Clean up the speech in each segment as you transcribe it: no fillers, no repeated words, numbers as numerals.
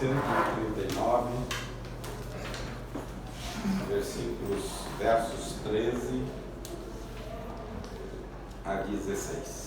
139, versos 13 a 16.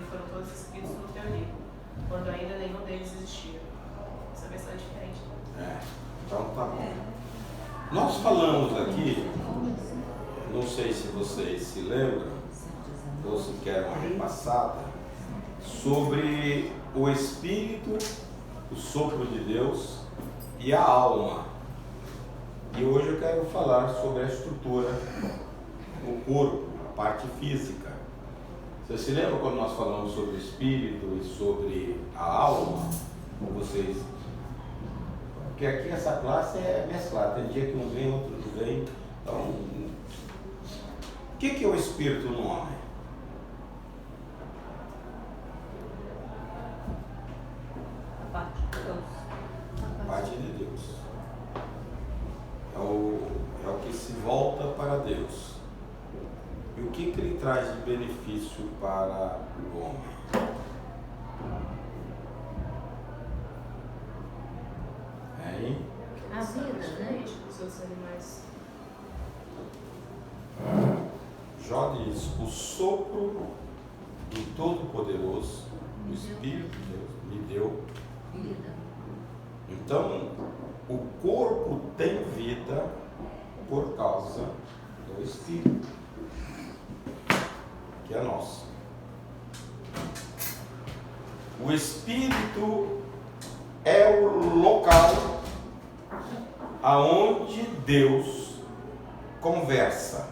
Foram todos escritos no teu livro, quando ainda nenhum deles existia. Essa versão é diferente. Então tá bom. Nós falamos aqui, não sei se vocês se lembram, ou se querem uma repassada, sobre o Espírito, o sopro de Deus e a alma. E hoje eu quero falar sobre a estrutura, o corpo, a parte física. Você se lembra quando nós falamos sobre o espírito e sobre a alma? Com vocês? Porque aqui essa classe é mesclada. Tem dia que um vem, outro não vem. Então, o que é o espírito no homem? A parte de Deus. A parte de Deus. É o que se volta para Deus. E o que ele traz de benefício para o homem? Hein? A vida, né? Os outros animais. Jó diz: o sopro do Todo-Poderoso, o Espírito de Deus, me deu Vida. Então, o corpo tem vida por causa do Espírito, que é nosso. O Espírito é o local aonde Deus conversa.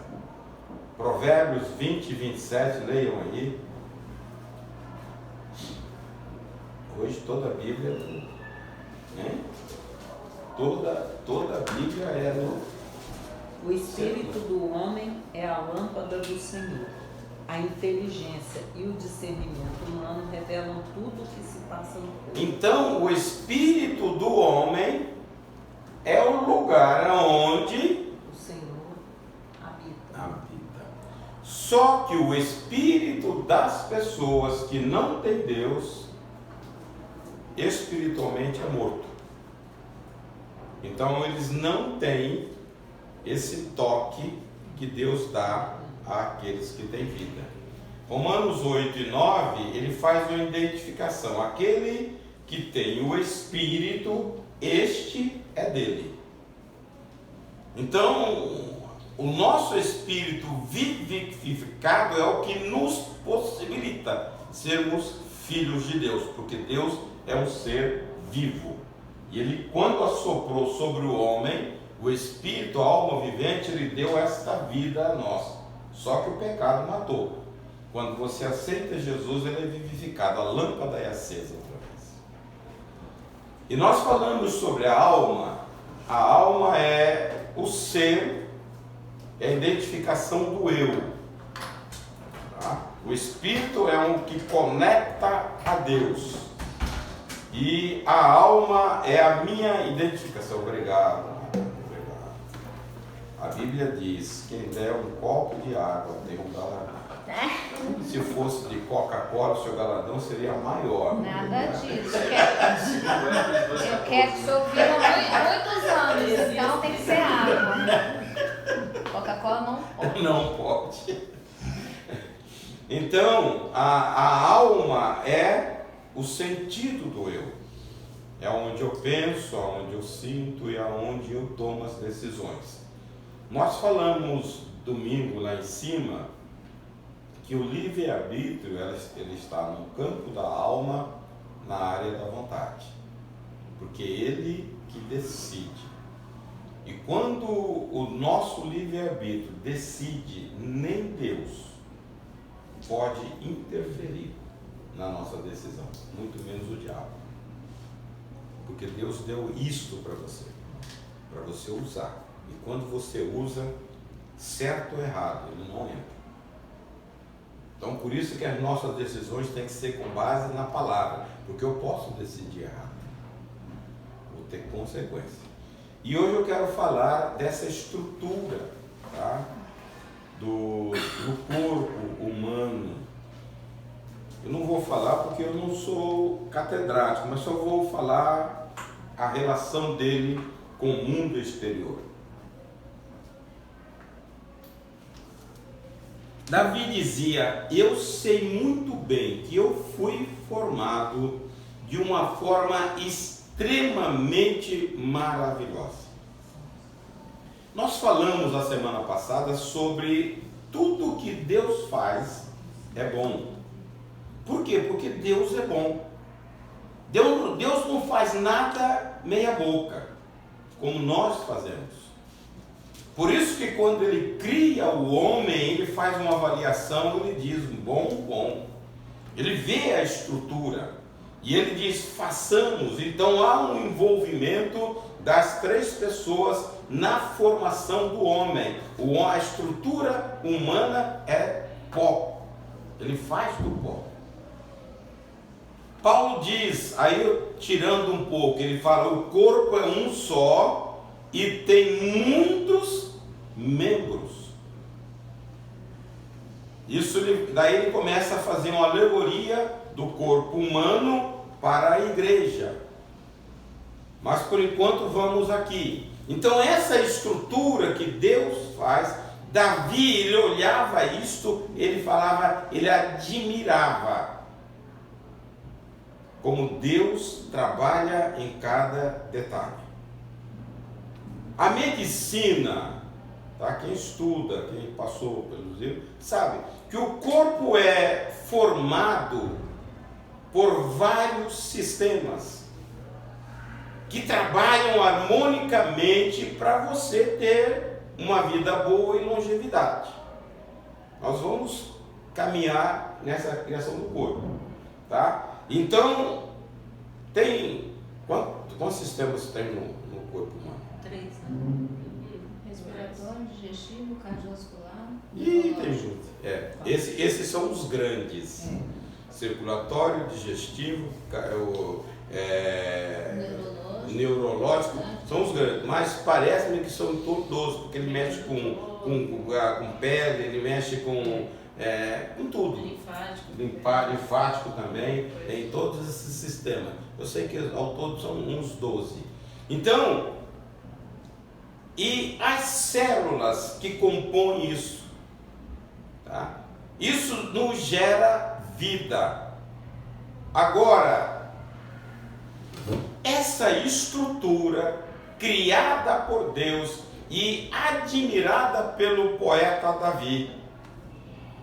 Provérbios 20 e 27, leiam aí. Hoje toda a Bíblia, né? Toda a Bíblia é no... O espírito do homem é a lâmpada do Senhor. A inteligência e o discernimento humano revelam tudo o que se passa no corpo. Então, o espírito do homem é o lugar onde O Senhor habita. Só que o espírito das pessoas que não têm Deus, espiritualmente é morto. Então, eles não têm esse toque que Deus dá àqueles que têm vida. Romanos 8 e 9, ele faz uma identificação. Aquele que tem o Espírito, este é dele. Então, o nosso espírito vivificado é o que nos possibilita sermos filhos de Deus, porque Deus é um ser vivo. E ele, quando assoprou sobre o homem, o espírito, a alma vivente, ele deu esta vida a nós. Só que o pecado matou. Quando você aceita Jesus, ele é vivificado, a lâmpada é acesa outra vez. E nós falamos sobre a alma. A alma é o ser, é a identificação do eu. Tá? O espírito é um que conecta a Deus. E a alma é a minha identificação. Obrigado. A Bíblia diz: quem der um copo de água tem um galardão. Se fosse de Coca-Cola, o seu galardão seria maior. Nada disso. Eu quero que sou viva há muitos anos, então tem que ser água. Coca-Cola não pode. Não pode. Então, a alma é o sentido do eu. É onde eu penso, onde eu sinto e aonde eu tomo as decisões. Nós falamos domingo lá em cima que o livre-arbítrio ele está no campo da alma, na área da vontade, porque ele que decide. E quando o nosso livre-arbítrio decide, nem Deus pode interferir na nossa decisão, muito menos o diabo. Porque Deus deu isto para você usar. E quando você usa, certo ou errado, ele não entra. Então, por isso que as nossas decisões têm que ser com base na palavra, porque eu posso decidir errado, vou ter consequência. E hoje eu quero falar dessa estrutura, tá? do corpo humano. Eu não vou falar porque eu não sou catedrático, mas só vou falar a relação dele com o mundo exterior. Davi dizia: eu sei muito bem que eu fui formado de uma forma extremamente maravilhosa. Nós falamos na semana passada sobre tudo que Deus faz é bom. Por quê? Porque Deus é bom. Deus não faz nada meia boca, como nós fazemos. Por isso que quando ele cria o homem, ele faz uma avaliação, ele diz bom. Ele vê a estrutura e ele diz façamos. Então há um envolvimento das três pessoas na formação do homem. A estrutura humana é pó. Ele faz do pó. Paulo diz, aí tirando um pouco, ele fala: o corpo é um só e tem muitos membros. Daí ele começa a fazer uma alegoria do corpo humano para a igreja. Mas por enquanto vamos aqui. Então essa estrutura que Deus faz, Davi, ele olhava isto, ele falava, ele admirava como Deus trabalha em cada detalhe. A medicina, tá? Quem estuda, quem passou pelos livros, sabe que o corpo é formado por vários sistemas que trabalham harmonicamente para você ter uma vida boa e longevidade. Nós vamos caminhar nessa criação do corpo, tá? Então, tem quantos sistemas tem no corpo humano? 3, né? Respiratório, digestivo, cardiovascular. E tem junto. Esses são os grandes. Circulatório, digestivo, neurológico, são os grandes. Mas parece-me que são todos, porque ele mexe com pele, ele mexe com tudo. Linfático também, tem todos esses sistemas. Eu sei que ao todo são uns 12. Então, e as células que compõem isso, tá? Isso nos gera vida. Agora, essa estrutura criada por Deus e admirada pelo poeta Davi,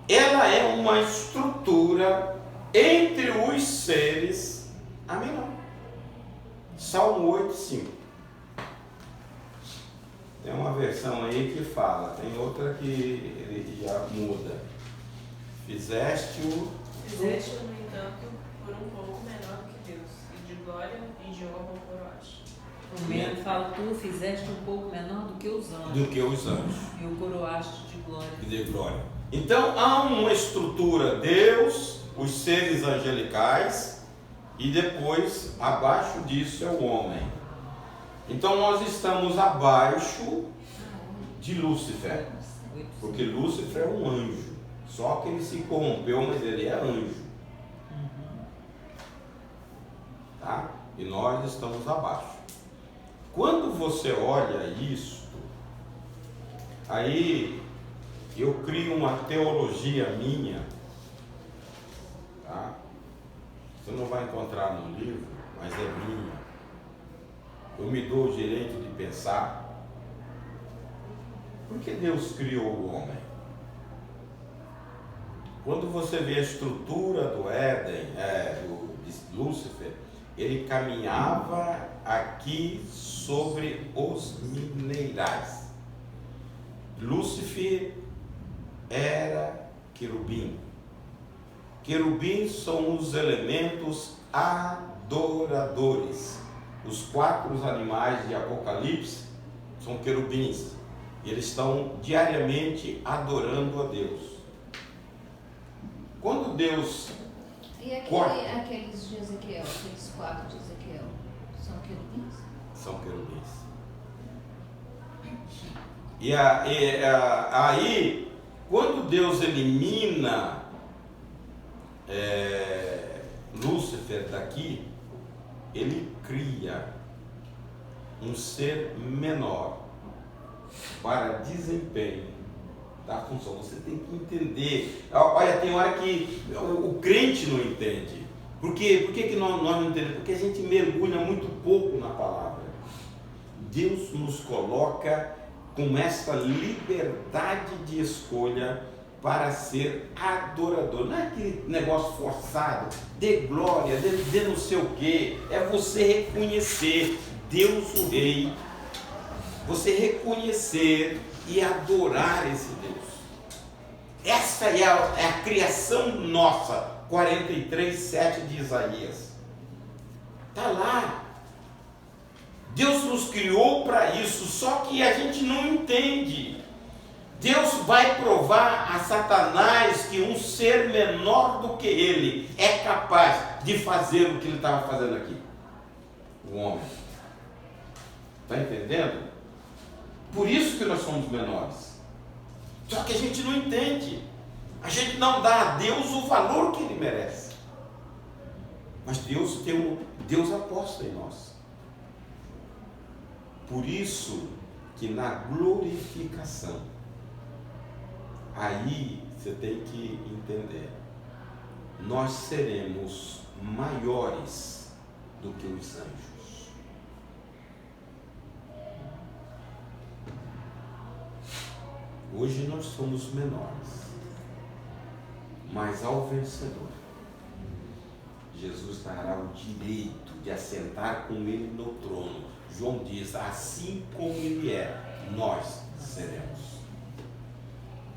ela é uma estrutura entre os seres. Amém? Não? Salmo 8:5. Tem uma versão aí que fala, tem outra que ele já muda. Fizeste-o, no entanto, por um pouco menor do que Deus, e de glória e de honra o coroaste. O mesmo fala: tu fizeste um pouco menor do que os anjos. É. E o coroaste de glória. E de glória. Então há uma estrutura: Deus, os seres angelicais, e depois abaixo disso é o homem. Então nós estamos abaixo de Lúcifer, porque Lúcifer é um anjo, só que ele se corrompeu, mas ele é anjo, tá? E nós estamos abaixo. Quando você olha isto, aí eu crio uma teologia minha, tá? Você não vai encontrar no livro, mas é minha. Eu me dou o direito de pensar. Por que Deus criou o homem? Quando você vê a estrutura do Éden, de Lúcifer, ele caminhava aqui sobre os minerais. Lúcifer era querubim. Querubins são os elementos adoradores. Os 4 animais de Apocalipse são querubins. Eles estão diariamente adorando a Deus. Quando Deus E aqueles de Ezequiel, aqueles 4 de Ezequiel, são querubins? São querubins. E aí, quando Deus elimina Lúcifer daqui, ele cria um ser menor para desempenho da função. Você tem que entender. Olha, tem hora que o crente não entende. Por quê? Por que nós não entendemos? Porque a gente mergulha muito pouco na palavra. Deus nos coloca com essa liberdade de escolha para ser adorador. Não é aquele negócio forçado, dê glória, dê não sei o quê. É você reconhecer Deus o Rei, você reconhecer e adorar esse Deus. Essa é a criação nossa. 43:7 de Isaías. Está lá. Deus nos criou para isso, só que a gente não entende. Deus vai provar a Satanás que um ser menor do que ele é capaz de fazer o que ele estava fazendo aqui. O homem. Está entendendo? Por isso que nós somos menores. Só que a gente não entende. A gente não dá a Deus o valor que ele merece. Mas Deus aposta em nós. Por isso que na glorificação, aí você tem que entender, nós seremos maiores do que os anjos. Hoje nós somos menores, mas ao vencedor, Jesus dará o direito de assentar com ele no trono. João diz, assim como ele é, nós seremos.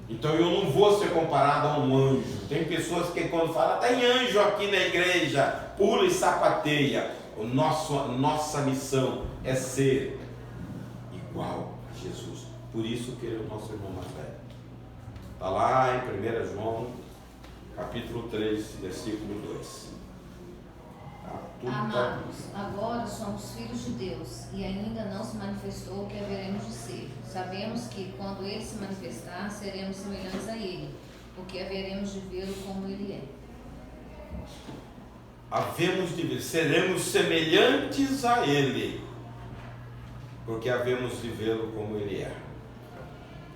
Então eu não vou ser comparado a um anjo. Tem pessoas que quando falam, tem anjo aqui na igreja, pula e sapateia. Nossa missão é ser igual a Jesus. Por isso que ele é o nosso irmão mais velho. Está lá em 1 João, capítulo 3, versículo 2. Amados, agora somos filhos de Deus, e ainda não se manifestou o que haveremos de ser. Sabemos que quando ele se manifestar, seremos semelhantes a ele, porque haveremos de vê-lo como ele é. Havemos de ver, seremos semelhantes a ele, porque havemos de vê-lo como ele é.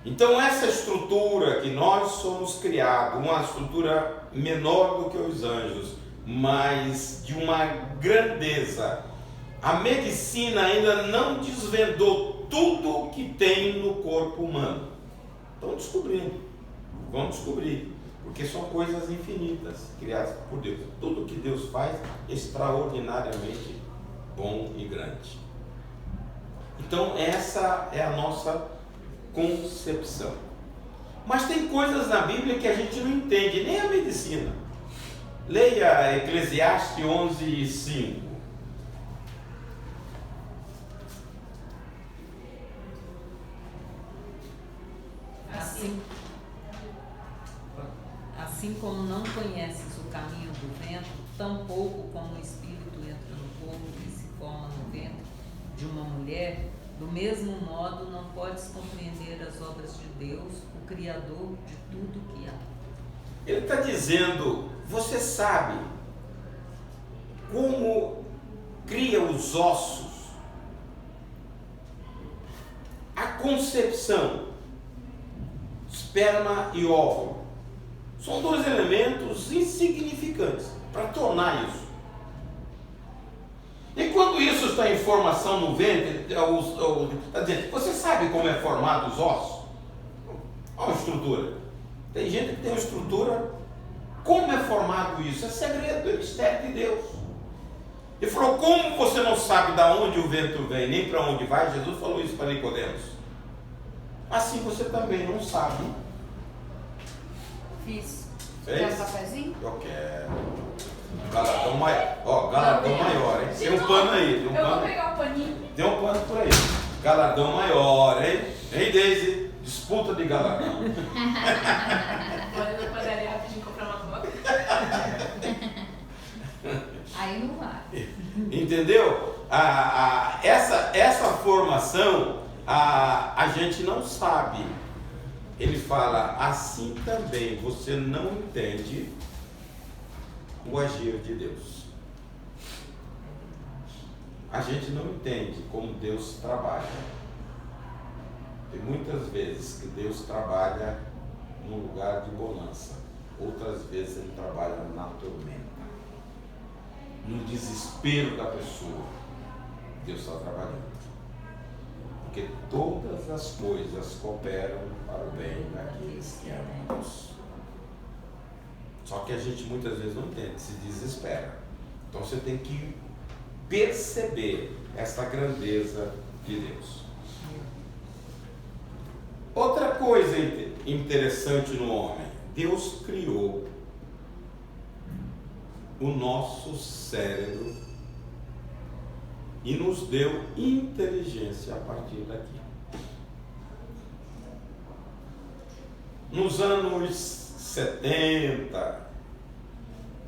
Então essa estrutura que nós somos criados, uma estrutura menor do que os anjos, mas de uma grandeza. A medicina ainda não desvendou tudo o que tem no corpo humano. Estão descobrindo, vão descobrir, porque são coisas infinitas, criadas por Deus. Tudo que Deus faz é extraordinariamente bom e grande. Então essa é a nossa concepção. Mas tem coisas na Bíblia que a gente não entende, nem a medicina. Leia Eclesiastes 11:5. Assim como não conheces o caminho do vento, tampouco como o espírito entra no corpo e se forma no ventre de uma mulher, do mesmo modo não podes compreender as obras de Deus, o Criador de tudo que há. Ele está dizendo, você sabe como cria os ossos, a concepção, esperma e óvulo, são 2 elementos insignificantes para tornar isso. E quando isso está em formação no ventre, você sabe como é formado os ossos? Olha a estrutura. Tem gente que tem uma estrutura. Como é formado isso? É segredo, é mistério de Deus. Ele falou, como você não sabe de onde o vento vem, nem para onde vai? Jesus falou isso para Nicodemos. Assim você também não sabe. Fiz. Fez? Quer um cafezinho? Eu quero. Galardão maior. Ó, galardão maior, hein? Tem um pano aí. Tem um Eu vou pano. pegar o paninho. Tem um pano por aí. Galardão maior, hein? Hein, Deise? Disputa de galardão. Pode na padaria rapidinho comprar uma coca. Aí não vai. Entendeu? Essa formação a gente não sabe. Ele fala, assim também você não entende o agir de Deus. A gente não entende como Deus trabalha. Tem muitas vezes que Deus trabalha num lugar de bonança. Outras vezes Ele trabalha na tormenta. No desespero da pessoa. Deus está trabalhando. Porque todas as coisas cooperam para o bem daqueles que amam Deus. Só que a gente muitas vezes não entende, se desespera. Então você tem que perceber essa grandeza de Deus. Outra coisa interessante no homem, Deus criou o nosso cérebro e nos deu inteligência a partir daqui. Nos anos 70,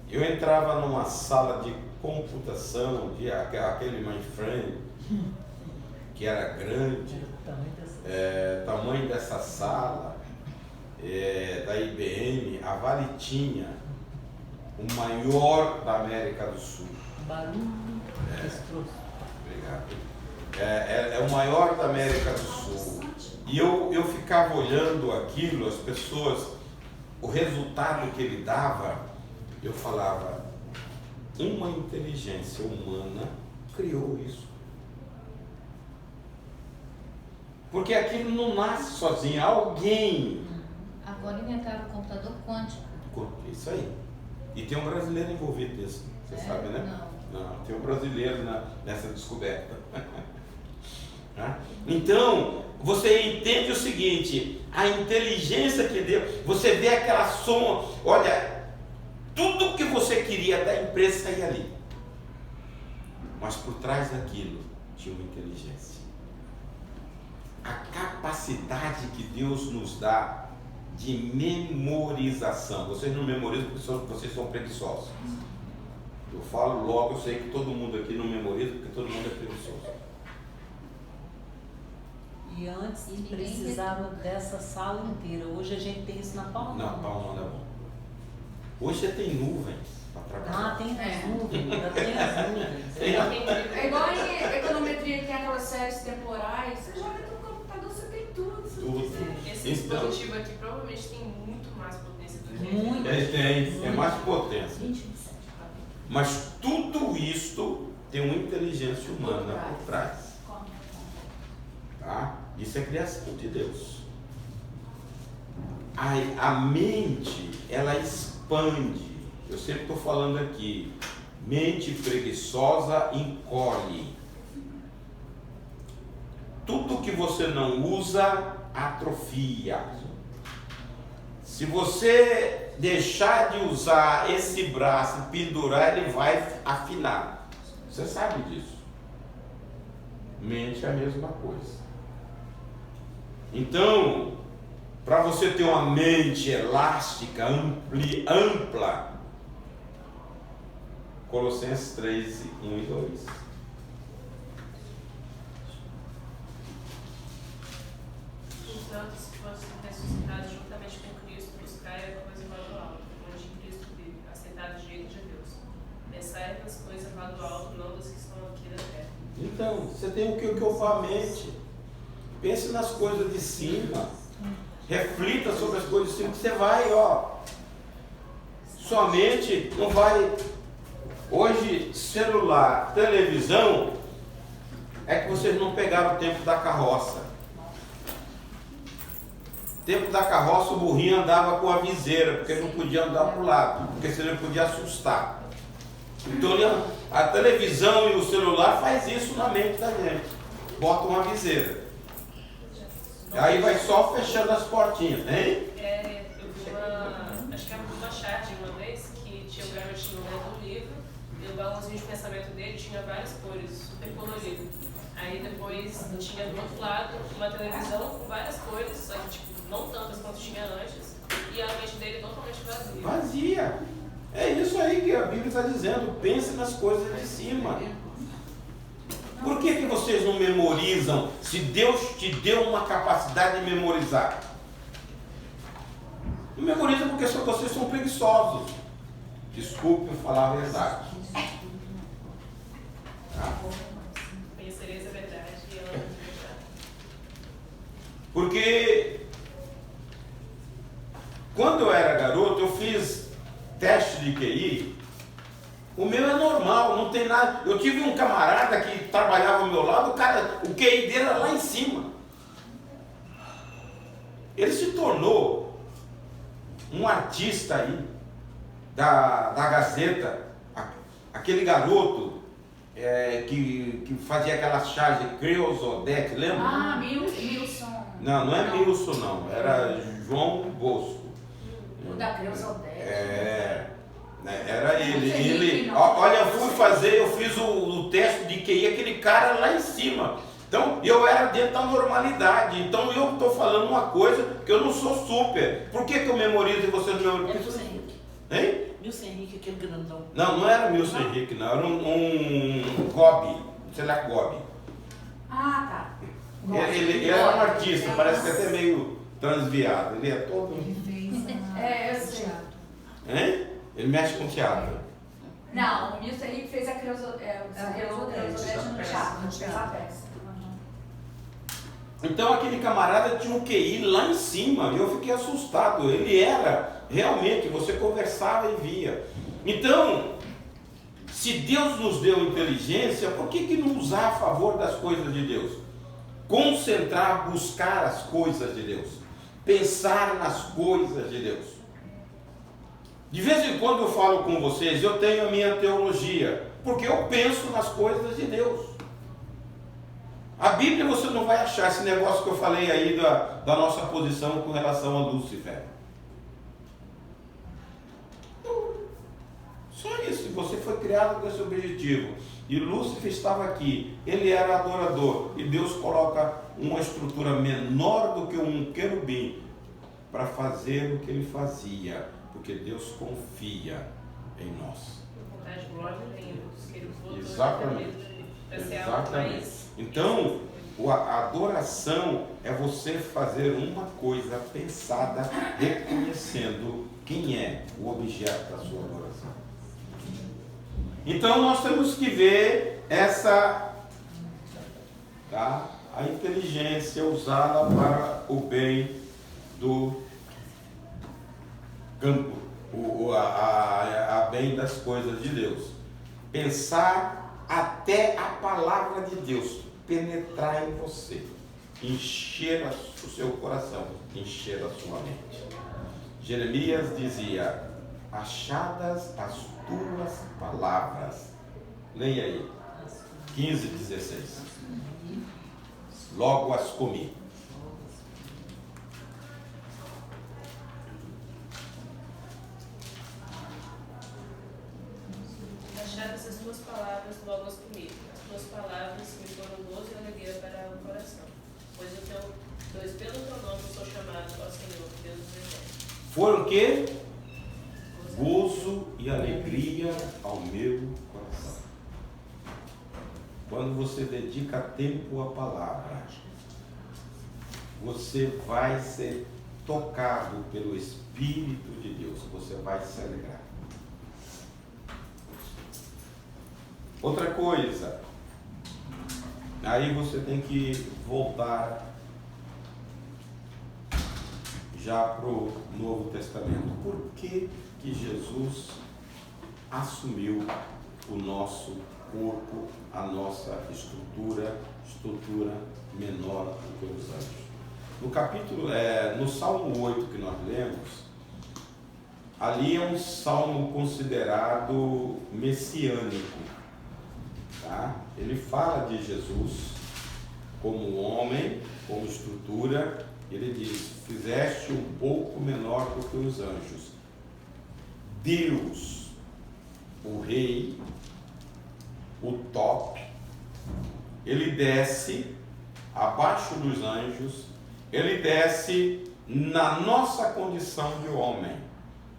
eu entrava numa sala de computação, de aquele mainframe, que era grande, tamanho dessa sala, da IBM, a Vale tinha o maior da América do Sul. Barulho destroço. Obrigado. É o maior da América do Sul. E eu ficava olhando aquilo, as pessoas, o resultado que ele dava, eu falava, uma inteligência humana criou isso. Porque aquilo não nasce sozinho, alguém. Agora inventaram o computador quântico. Isso aí. E tem um brasileiro envolvido nisso, você sabe, né? Não, tem um brasileiro nessa descoberta. Então, você entende o seguinte, a inteligência que deu, você vê aquela soma, olha, tudo que você queria da empresa saía ali. Mas por trás daquilo tinha uma inteligência. A capacidade que Deus nos dá de memorização. Vocês não memorizam porque vocês são preguiçosos. Eu falo logo, eu sei que todo mundo aqui não memoriza porque todo mundo é preguiçoso. E antes precisava dessa sala inteira. Hoje a gente tem isso na palma. Na palma da mão. Hoje você tem nuvens para trabalhar. Ah, tem as nuvens, ainda tem as nuvens. É igual em econometria que tem aquelas séries temporais. Você joga no computador, você tem tudo. Tudo. Esse dispositivo aqui provavelmente tem muito mais potência do que Muito. Tem mais potência. Mas tudo isto tem uma inteligência humana por trás. Tá? Isso é criação de Deus. A mente, ela expande. Eu sempre estou falando aqui, mente preguiçosa encolhe. Tudo que você não usa, atrofia. Se você deixar de usar esse braço e pendurar, ele vai afinar. Você sabe disso. Mente é a mesma coisa. Então, para você ter uma mente elástica, ampla, Colossenses 3, 1 e 2. Portanto, se fossem ressuscitados juntamente com Cristo, buscai a coisa lá do alto, onde Cristo vive, assentado direito de Deus. Pensai nas coisas lá do alto, não das que estão aqui na terra. Então, você tem o que ocupar a mente. Pense nas coisas de cima. Reflita sobre as coisas de cima, que você vai, sua mente não vai. Hoje, celular, televisão, é que vocês não pegaram o tempo da carroça. Tempo da carroça, o burrinho andava com a viseira, porque não podia andar para o lado, porque senão ele podia assustar. Então a televisão e o celular faz isso na mente da gente. Bota uma viseira. Aí vai só fechando as portinhas, hein? Eu vi acho que era uma charge uma vez, que tinha um garotinho lendo um livro, e o balãozinho de pensamento dele tinha várias cores, super colorido. Aí depois tinha do outro lado uma televisão com várias cores, só que tipo, não tantas quanto tinha antes, e a mente dele totalmente vazia. Vazia. É isso aí que a Bíblia está dizendo. Pense nas coisas de cima. Por que vocês não memorizam se Deus te deu uma capacidade de memorizar? Não memoriza porque vocês são preguiçosos. Desculpe eu falar a verdade. Tá? Conhecereis a verdade e ela não deixar. Porque quando eu era garoto, eu fiz teste de QI. O meu é normal, não tem nada. Eu tive um camarada que trabalhava ao meu lado, o QI dele era lá em cima. Ele se tornou um artista aí, da Gazeta, aquele garoto que fazia aquela charge Creusodete, lembra? Ah, Milson. Não é Milson não, era João Bosco. O da Creusodete. Era ele. Olha, eu fiz o teste de QI, aquele cara lá em cima. Então, eu era dentro da normalidade. Então, eu estou falando uma coisa que eu não sou super. Por que eu memorizo e você não memoriza? É Milson Henrique. Hein? Milson Henrique, aquele grandão. Não era Milson Henrique, não. Era um Gobi. Sei lá, Gobi. Ah, tá. Ele era um artista, parece que até meio transviado. Ele é todo. Eu sei. Hein? Ele mexe com teatro. Não, o Milton Henrique fez a Creusodete no teatro, no peça. Então aquele camarada tinha um QI lá em cima, e eu fiquei assustado. Ele era, realmente, você conversava e via. Então, se Deus nos deu inteligência, por que não usar a favor das coisas de Deus? Concentrar, buscar as coisas de Deus. Pensar nas coisas de Deus. De vez em quando eu falo com vocês, eu tenho a minha teologia, porque eu penso nas coisas de Deus. A Bíblia você não vai achar esse negócio que eu falei aí da nossa posição com relação a Lúcifer. Só isso, você foi criado com esse objetivo. E Lúcifer estava aqui, ele era adorador, e Deus coloca uma estrutura menor do que um querubim para fazer o que ele fazia, porque Deus confia em nós. Por vontade de glória nenhuma, que ele voltou. Exatamente. Para ser algo mais. Então, a adoração é você fazer uma coisa pensada, reconhecendo quem é o objeto da sua adoração. Então, nós temos que ver a inteligência, usá-la para o bem do campo, a bem das coisas de Deus. Pensar até a palavra de Deus penetrar em você, encher o seu coração, encher a sua mente. Jeremias dizia: achadas as tuas palavras. Leia aí, 15:16. Logo as comi. Achadas as tuas palavras, logo as comi. As tuas palavras me foram gozo e alegria para o coração. Pois pelo teu nome sou chamado, ó Senhor, Deus dos exércitos. Foram o quê? Gozo e alegria ao meu coração. Quando você dedica tempo à palavra, você vai ser tocado pelo Espírito de Deus, você vai se alegrar. Outra coisa, aí você tem que voltar já para o Novo Testamento. Por que Jesus assumiu o nosso corpo, a nossa estrutura menor do que os anjos? No Salmo 8 que nós lemos, ali é um salmo considerado messiânico, tá? Ele fala de Jesus como homem, como estrutura. Ele diz: fizeste um pouco menor do que os anjos. Deus, o rei, o top, ele desce abaixo dos anjos, ele desce na nossa condição de homem,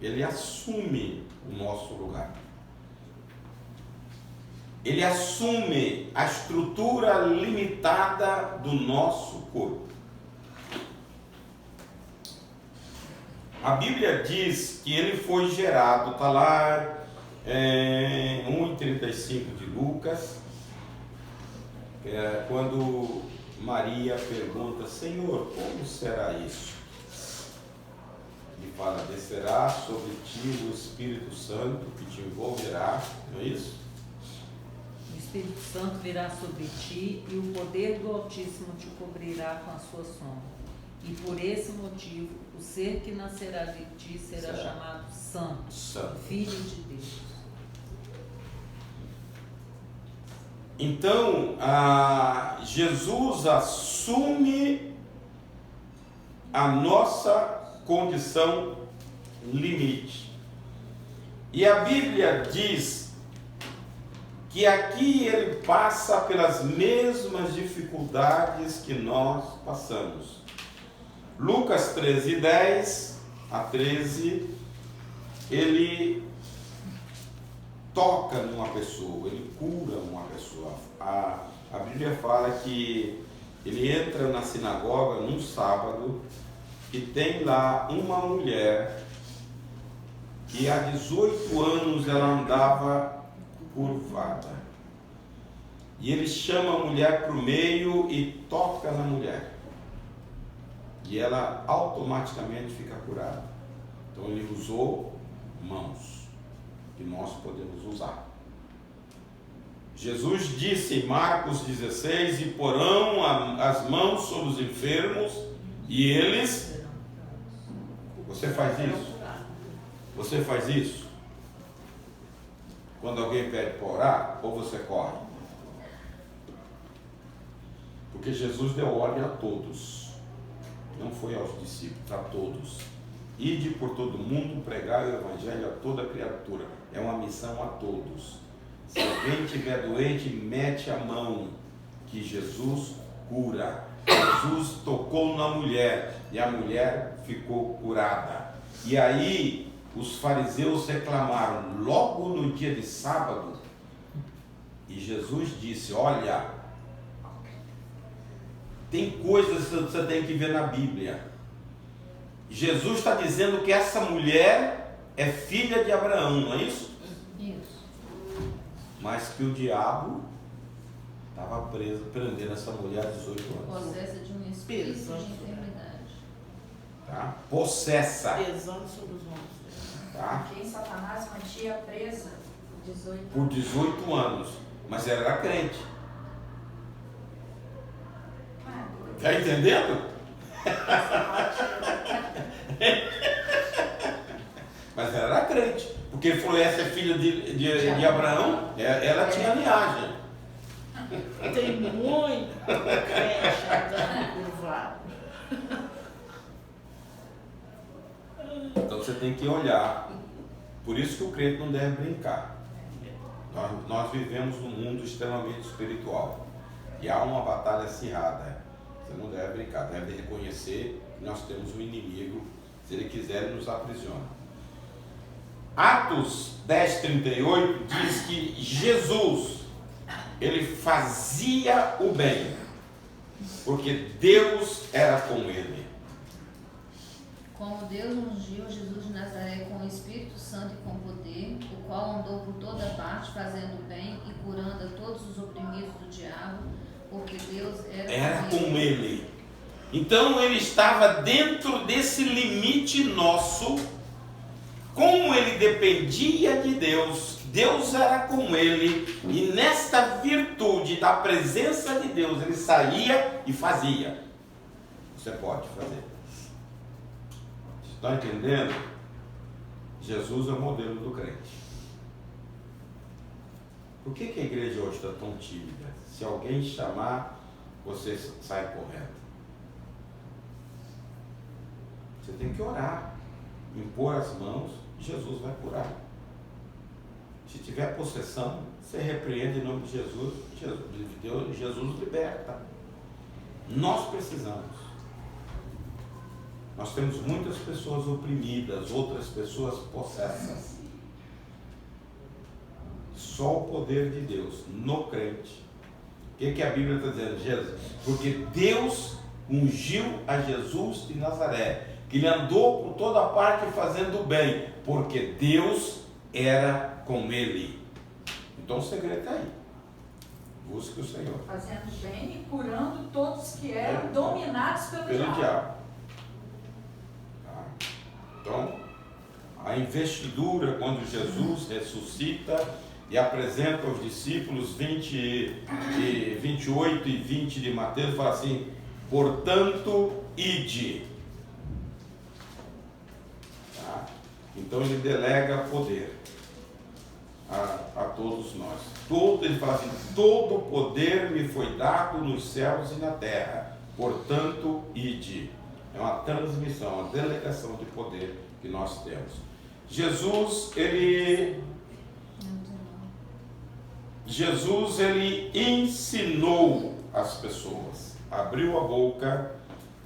ele assume o nosso lugar, ele assume a estrutura limitada do nosso corpo. A Bíblia diz que ele foi gerado, está lá 1:35 de Lucas, quando Maria pergunta: Senhor, como será isso? Ele fala: descerá sobre ti o Espírito Santo que te envolverá, não é isso? O Espírito Santo virá sobre ti e o poder do Altíssimo te cobrirá com a sua sombra. E por esse motivo, o ser que nascerá de ti será chamado Santo, Filho de Deus. Então, Jesus assume a nossa condição limite. E a Bíblia diz que aqui ele passa pelas mesmas dificuldades que nós passamos. Lucas 13:10 a 13, ele toca numa pessoa, ele cura uma pessoa. A Bíblia fala que ele entra na sinagoga num sábado e tem lá uma mulher que há 18 anos ela andava curvada. E ele chama a mulher para o meio e toca na mulher. E ela automaticamente fica curada. Então ele usou mãos, que nós podemos usar. Jesus disse em Marcos 16: e porão as mãos sobre os enfermos e eles... Você faz isso? Você faz isso? Quando alguém pede para orar, ou você corre? Porque Jesus deu ordem a todos. Não foi aos discípulos, a todos. Ide por todo mundo, pregai o evangelho a toda criatura. É uma missão a todos. Se alguém estiver doente, mete a mão, que Jesus cura. Jesus tocou na mulher e a mulher ficou curada. E aí os fariseus reclamaram logo no dia de sábado. E Jesus disse: olha, tem coisas que você tem que ver na Bíblia. Jesus está dizendo que essa mulher é filha de Abraão, não é isso? Isso. Mas que o diabo estava prendendo essa mulher há 18 anos. Possessa de um espírito de enfermidade. Tá? Possessa. Pesando sobre os ombros. Tá? Quem Satanás mantinha presa 18 anos. Por 18 anos. Mas ela era crente. Está entendendo? Mas ela era crente. Porque ele falou: essa é filha de Abraão. Ela tinha linhagem. Tem muito crente andando curvado. Então você tem que olhar. Por isso que o crente não deve brincar. Nós vivemos num mundo extremamente espiritual. E há uma batalha acirrada. Você não deve brincar, deve reconhecer que nós temos um inimigo. Se ele quiser, ele nos aprisiona. Atos 10:38 diz que Jesus, ele fazia o bem, porque Deus era com ele. Como Deus ungiu Jesus de Nazaré com o Espírito Santo e com poder, o qual andou por toda parte fazendo o bem e curando a todos os oprimidos do diabo, porque Deus era com ele. Então ele estava dentro desse limite nosso. Como ele dependia de Deus, Deus era com ele, e nesta virtude da presença de Deus, ele saía e fazia. Você pode fazer. Está entendendo? Jesus é o modelo do crente. Por que a igreja hoje está tão tímida? Se alguém chamar, você sai correndo. Você tem que orar, impor as mãos, Jesus vai curar. Se tiver possessão, você repreende em nome de Jesus, Jesus liberta. Nós precisamos. Nós temos muitas pessoas oprimidas, outras pessoas possessas. Só o poder de Deus no crente. O que a Bíblia está dizendo? Jesus, porque Deus ungiu a Jesus de Nazaré, que ele andou por toda parte fazendo bem, porque Deus era com ele. Então o segredo está aí. Busque o Senhor. Fazendo bem e curando todos que eram dominados pelo diabo. Tá? Então, a investidura, quando Jesus ressuscita e apresenta aos discípulos 28 e 20 de Mateus, fala assim: portanto, ide. Tá? Então ele delega poder a todos nós. Ele fala assim: todo poder me foi dado nos céus e na terra, portanto, ide. É uma transmissão, uma delegação de poder que nós temos. Jesus, ele ensinou as pessoas, abriu a boca.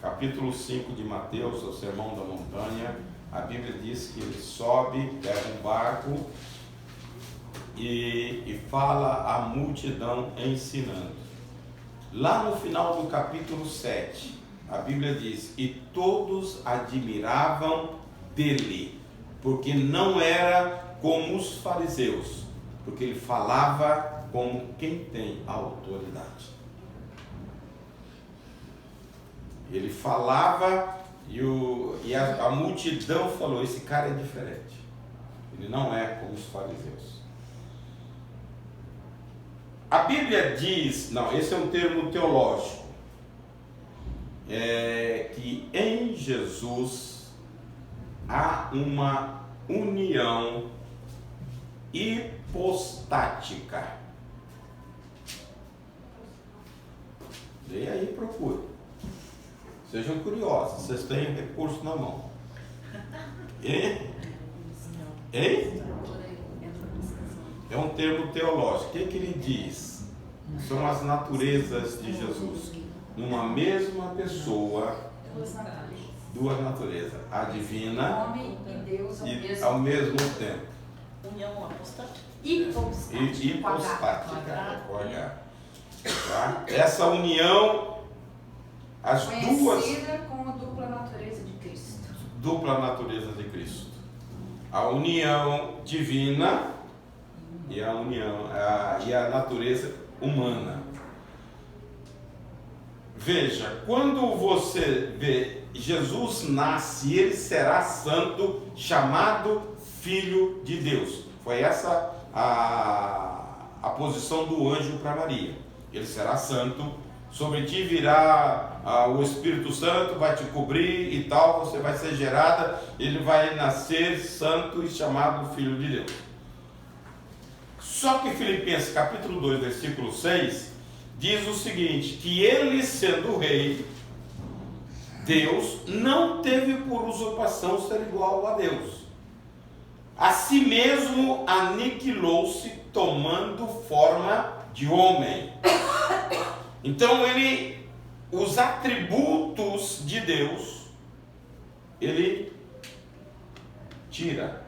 Capítulo 5 de Mateus, o Sermão da Montanha, a Bíblia diz que ele sobe, pega um barco e fala à multidão ensinando. Lá no final do capítulo 7, a Bíblia diz: e todos admiravam dele, porque não era como os fariseus, porque ele falava como quem tem autoridade. Ele falava e a multidão falou: esse cara é diferente, ele não é como os fariseus. A Bíblia diz, não, esse é um termo teológico, que em Jesus há uma união hipostática. E aí procura. Sejam curiosos, vocês têm o recurso na mão. Hein? É um termo teológico. O que ele diz? São as naturezas de Jesus. Numa mesma pessoa, duas naturezas. A divina Homem e Deus ao mesmo tempo. União apostática. Hipostática. Com H. Tá? Essa união, as duas. Conhecida como a dupla natureza de Cristo. Dupla natureza de Cristo. A união divina e a união e a natureza humana. Veja, quando você vê Jesus nasce, ele será santo, chamado Filho de Deus. Foi essa a posição do anjo para Maria. Ele será santo, sobre ti virá o Espírito Santo, vai te cobrir e tal, você vai ser gerada, ele vai nascer santo e chamado Filho de Deus. Só que Filipenses capítulo 2, versículo 6, diz o seguinte, que ele sendo rei, Deus não teve por usurpação ser igual a Deus. A si mesmo aniquilou-se, tomando forma de homem. Então os atributos de Deus, ele tira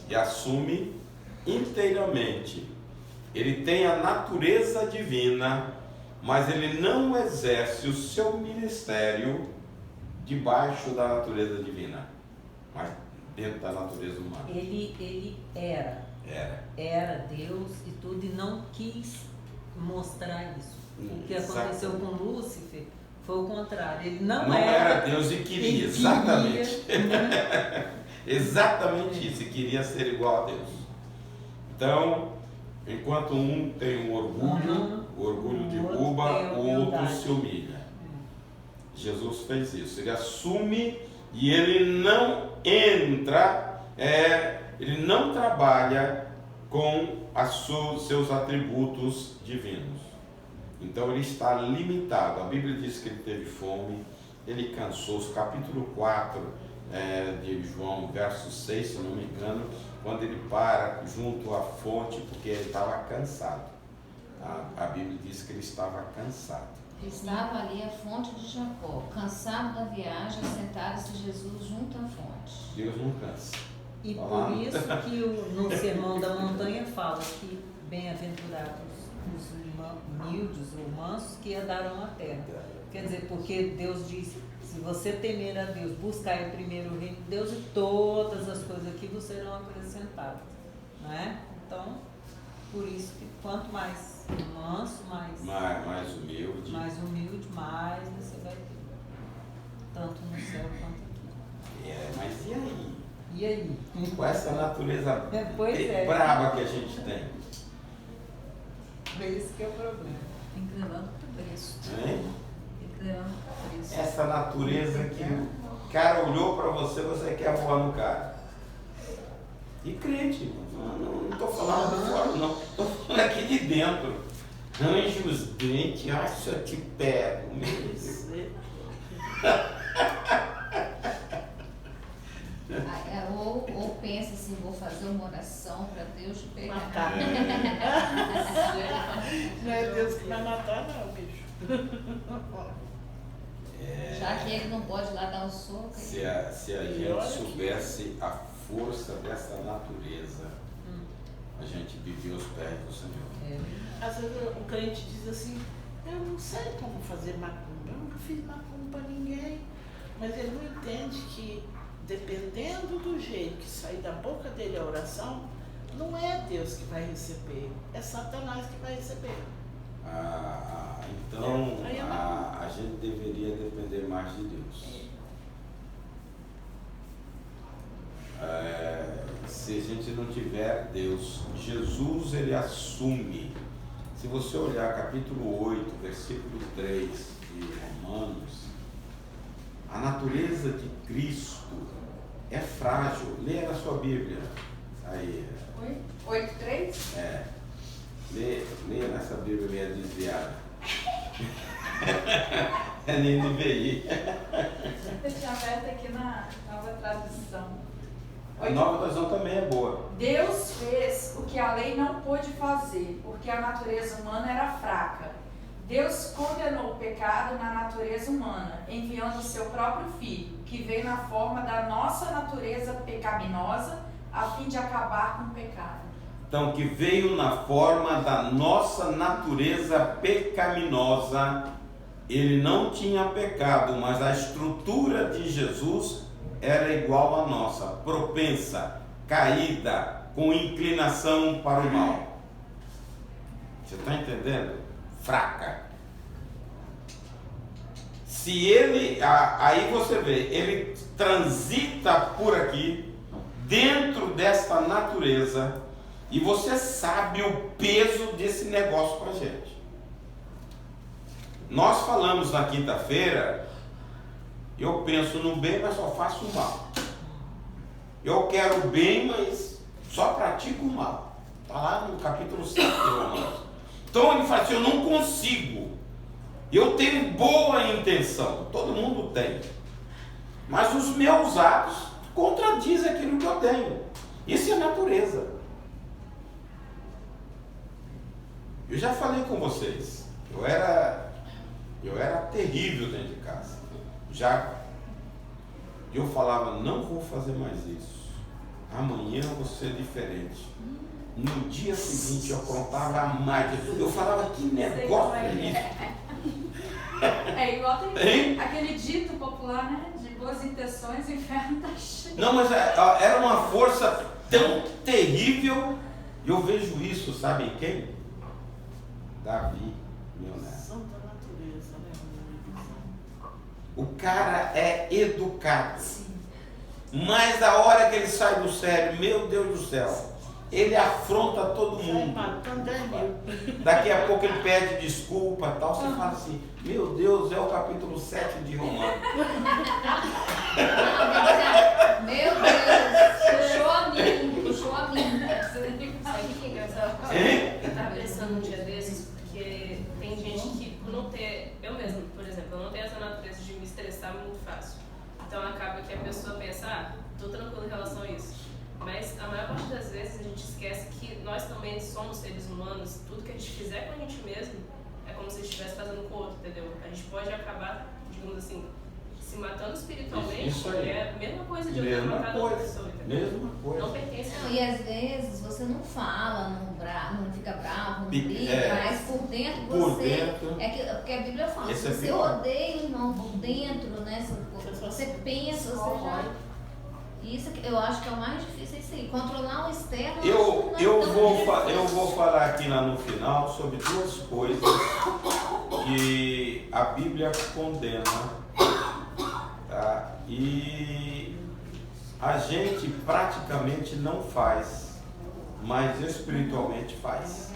e assume inteiramente. Ele tem a natureza divina, mas ele não exerce o seu ministério debaixo da natureza divina, mas dentro da natureza humana. Ele era Deus e tudo, e não quis mostrar isso. O que aconteceu com Lúcifer foi o contrário. Ele não era Deus e queria, exatamente. Exatamente isso, e queria ser igual a Deus. Então, enquanto um tem o orgulho derruba, o outro se humilha. Jesus fez isso, ele assume e ele não entra, ele não trabalha com seus atributos divinos. Então ele está limitado. A Bíblia diz que ele teve fome, ele cansou-se. Capítulo 4 de João, verso 6, se não me engano, quando ele para junto à fonte, porque ele estava cansado. A Bíblia diz que ele estava cansado. Estava ali a fonte de Jacó, cansado da viagem, assentara-se Jesus junto à fonte. Deus não cansa. E por isso que no Sermão da Montanha fala que bem-aventurados os humildes ou mansos que herdarão a terra. Quer dizer, porque Deus disse, se você temer a Deus, buscar primeiro o reino de Deus, e todas as coisas aqui vos serão acrescentadas. Não é? Então, por isso que quanto mais manso, mais humilde, mais você vai ter. Tanto no céu quanto aqui. Mas e aí? E aí? Com essa natureza braba que a gente tem. É isso que é o problema. Tem que levar muito preço. Hein? Tem que levar muito preço. Essa natureza que o cara olhou para você quer voar no cara. E crente, não estou falando de fora, não. Estou falando aqui de dentro. Range os dentes, acho que eu te pego mesmo. Ou pensa assim, vou fazer uma oração para Deus te pegar. Matar. Não é Deus que vai matar, não, bicho. Já que ele não pode ir lá dar um soco. Se a gente soubesse a força dessa natureza, a gente vivia aos pés do Senhor. Às vezes o crente diz assim, eu não sei como fazer macumba, eu nunca fiz macumba para ninguém. Mas ele não entende que, dependendo do jeito que sair da boca dele a oração, não é Deus que vai receber, é Satanás que vai receber. Então, a gente deveria depender mais de Deus. Se a gente não tiver Deus, Jesus ele assume. Se você olhar capítulo 8, versículo 3 de Romanos, a natureza de Cristo é frágil. Leia na sua Bíblia. Aí. 8:3? Leia nessa Bíblia meia desviada. É NVI. Eu tinha aberto aqui na nova tradução. A nova tradução também é boa. Deus fez o que a lei não pôde fazer, porque a natureza humana era fraca. Deus condenou o pecado na natureza humana, enviando o seu próprio Filho, que veio na forma da nossa natureza pecaminosa, a fim de acabar com o pecado. Então, que veio na forma da nossa natureza pecaminosa. Ele não tinha pecado, mas a estrutura de Jesus era igual à nossa, propensa, caída, com inclinação para o mal. Você está entendendo? Fraca. Se ele, aí você vê, ele transita por aqui, dentro desta natureza, e você sabe o peso desse negócio para a gente. Nós falamos na quinta-feira, eu penso no bem, mas só faço o mal. Eu quero o bem, mas só pratico o mal. Está lá no capítulo 7 de Romanos. Então ele fala assim, eu não consigo. Eu tenho boa intenção, todo mundo tem. Mas os meus atos contradizem aquilo que eu tenho. Isso é natureza. Eu já falei com vocês, eu era terrível dentro de casa. Eu falava, não vou fazer mais isso. Amanhã eu vou ser diferente. No dia seguinte eu aprontava mais. Eu falava, que negócio é isso? É igual tem aquele dito popular, né? De boas intenções, o inferno está cheio. Não, mas era uma força tão terrível. Eu vejo isso, sabe em quem? Davi, meu neto. Santa natureza, né? O cara é educado. Mas a hora que ele sai do sério, meu Deus do céu, ele afronta todo Sai mundo. matando 10 mil. Daqui a pouco ele pede desculpa e tal. Você fala assim, meu Deus, é o capítulo 7 de Romanos. Meu Deus, puxou a mim, puxou a mim. Sabe o que é engraçado? Hein? Eu tava pensando um dia desses, porque tem gente que, por não ter, eu mesmo, por exemplo, eu não tenho essa natureza de me estressar muito fácil. Então acaba que a pessoa pensa, tô tranquilo em relação a isso. Mas a maior parte das vezes a gente esquece que nós também somos seres humanos, tudo que a gente fizer com a gente mesmo é como se estivesse fazendo com o outro, entendeu? A gente pode acabar, digamos assim, se matando espiritualmente, Isso aí. é a mesma coisa de eu ter Mesma matado outra coisa. pessoa, entendeu? Mesma coisa. Não pertence a Não, e às vezes você não fala, não fica bravo, não Pique, briga, mas por dentro Por você. dentro. É que, porque a Bíblia fala, Esse se é você pior. odeia o irmão por dentro, né? Você pensa, você já. Isso que eu acho que é o mais difícil, é isso aí. Controlar o externo. Eu vou falar aqui lá no final sobre duas coisas que a Bíblia condena, tá? E a gente praticamente não faz, mas espiritualmente faz.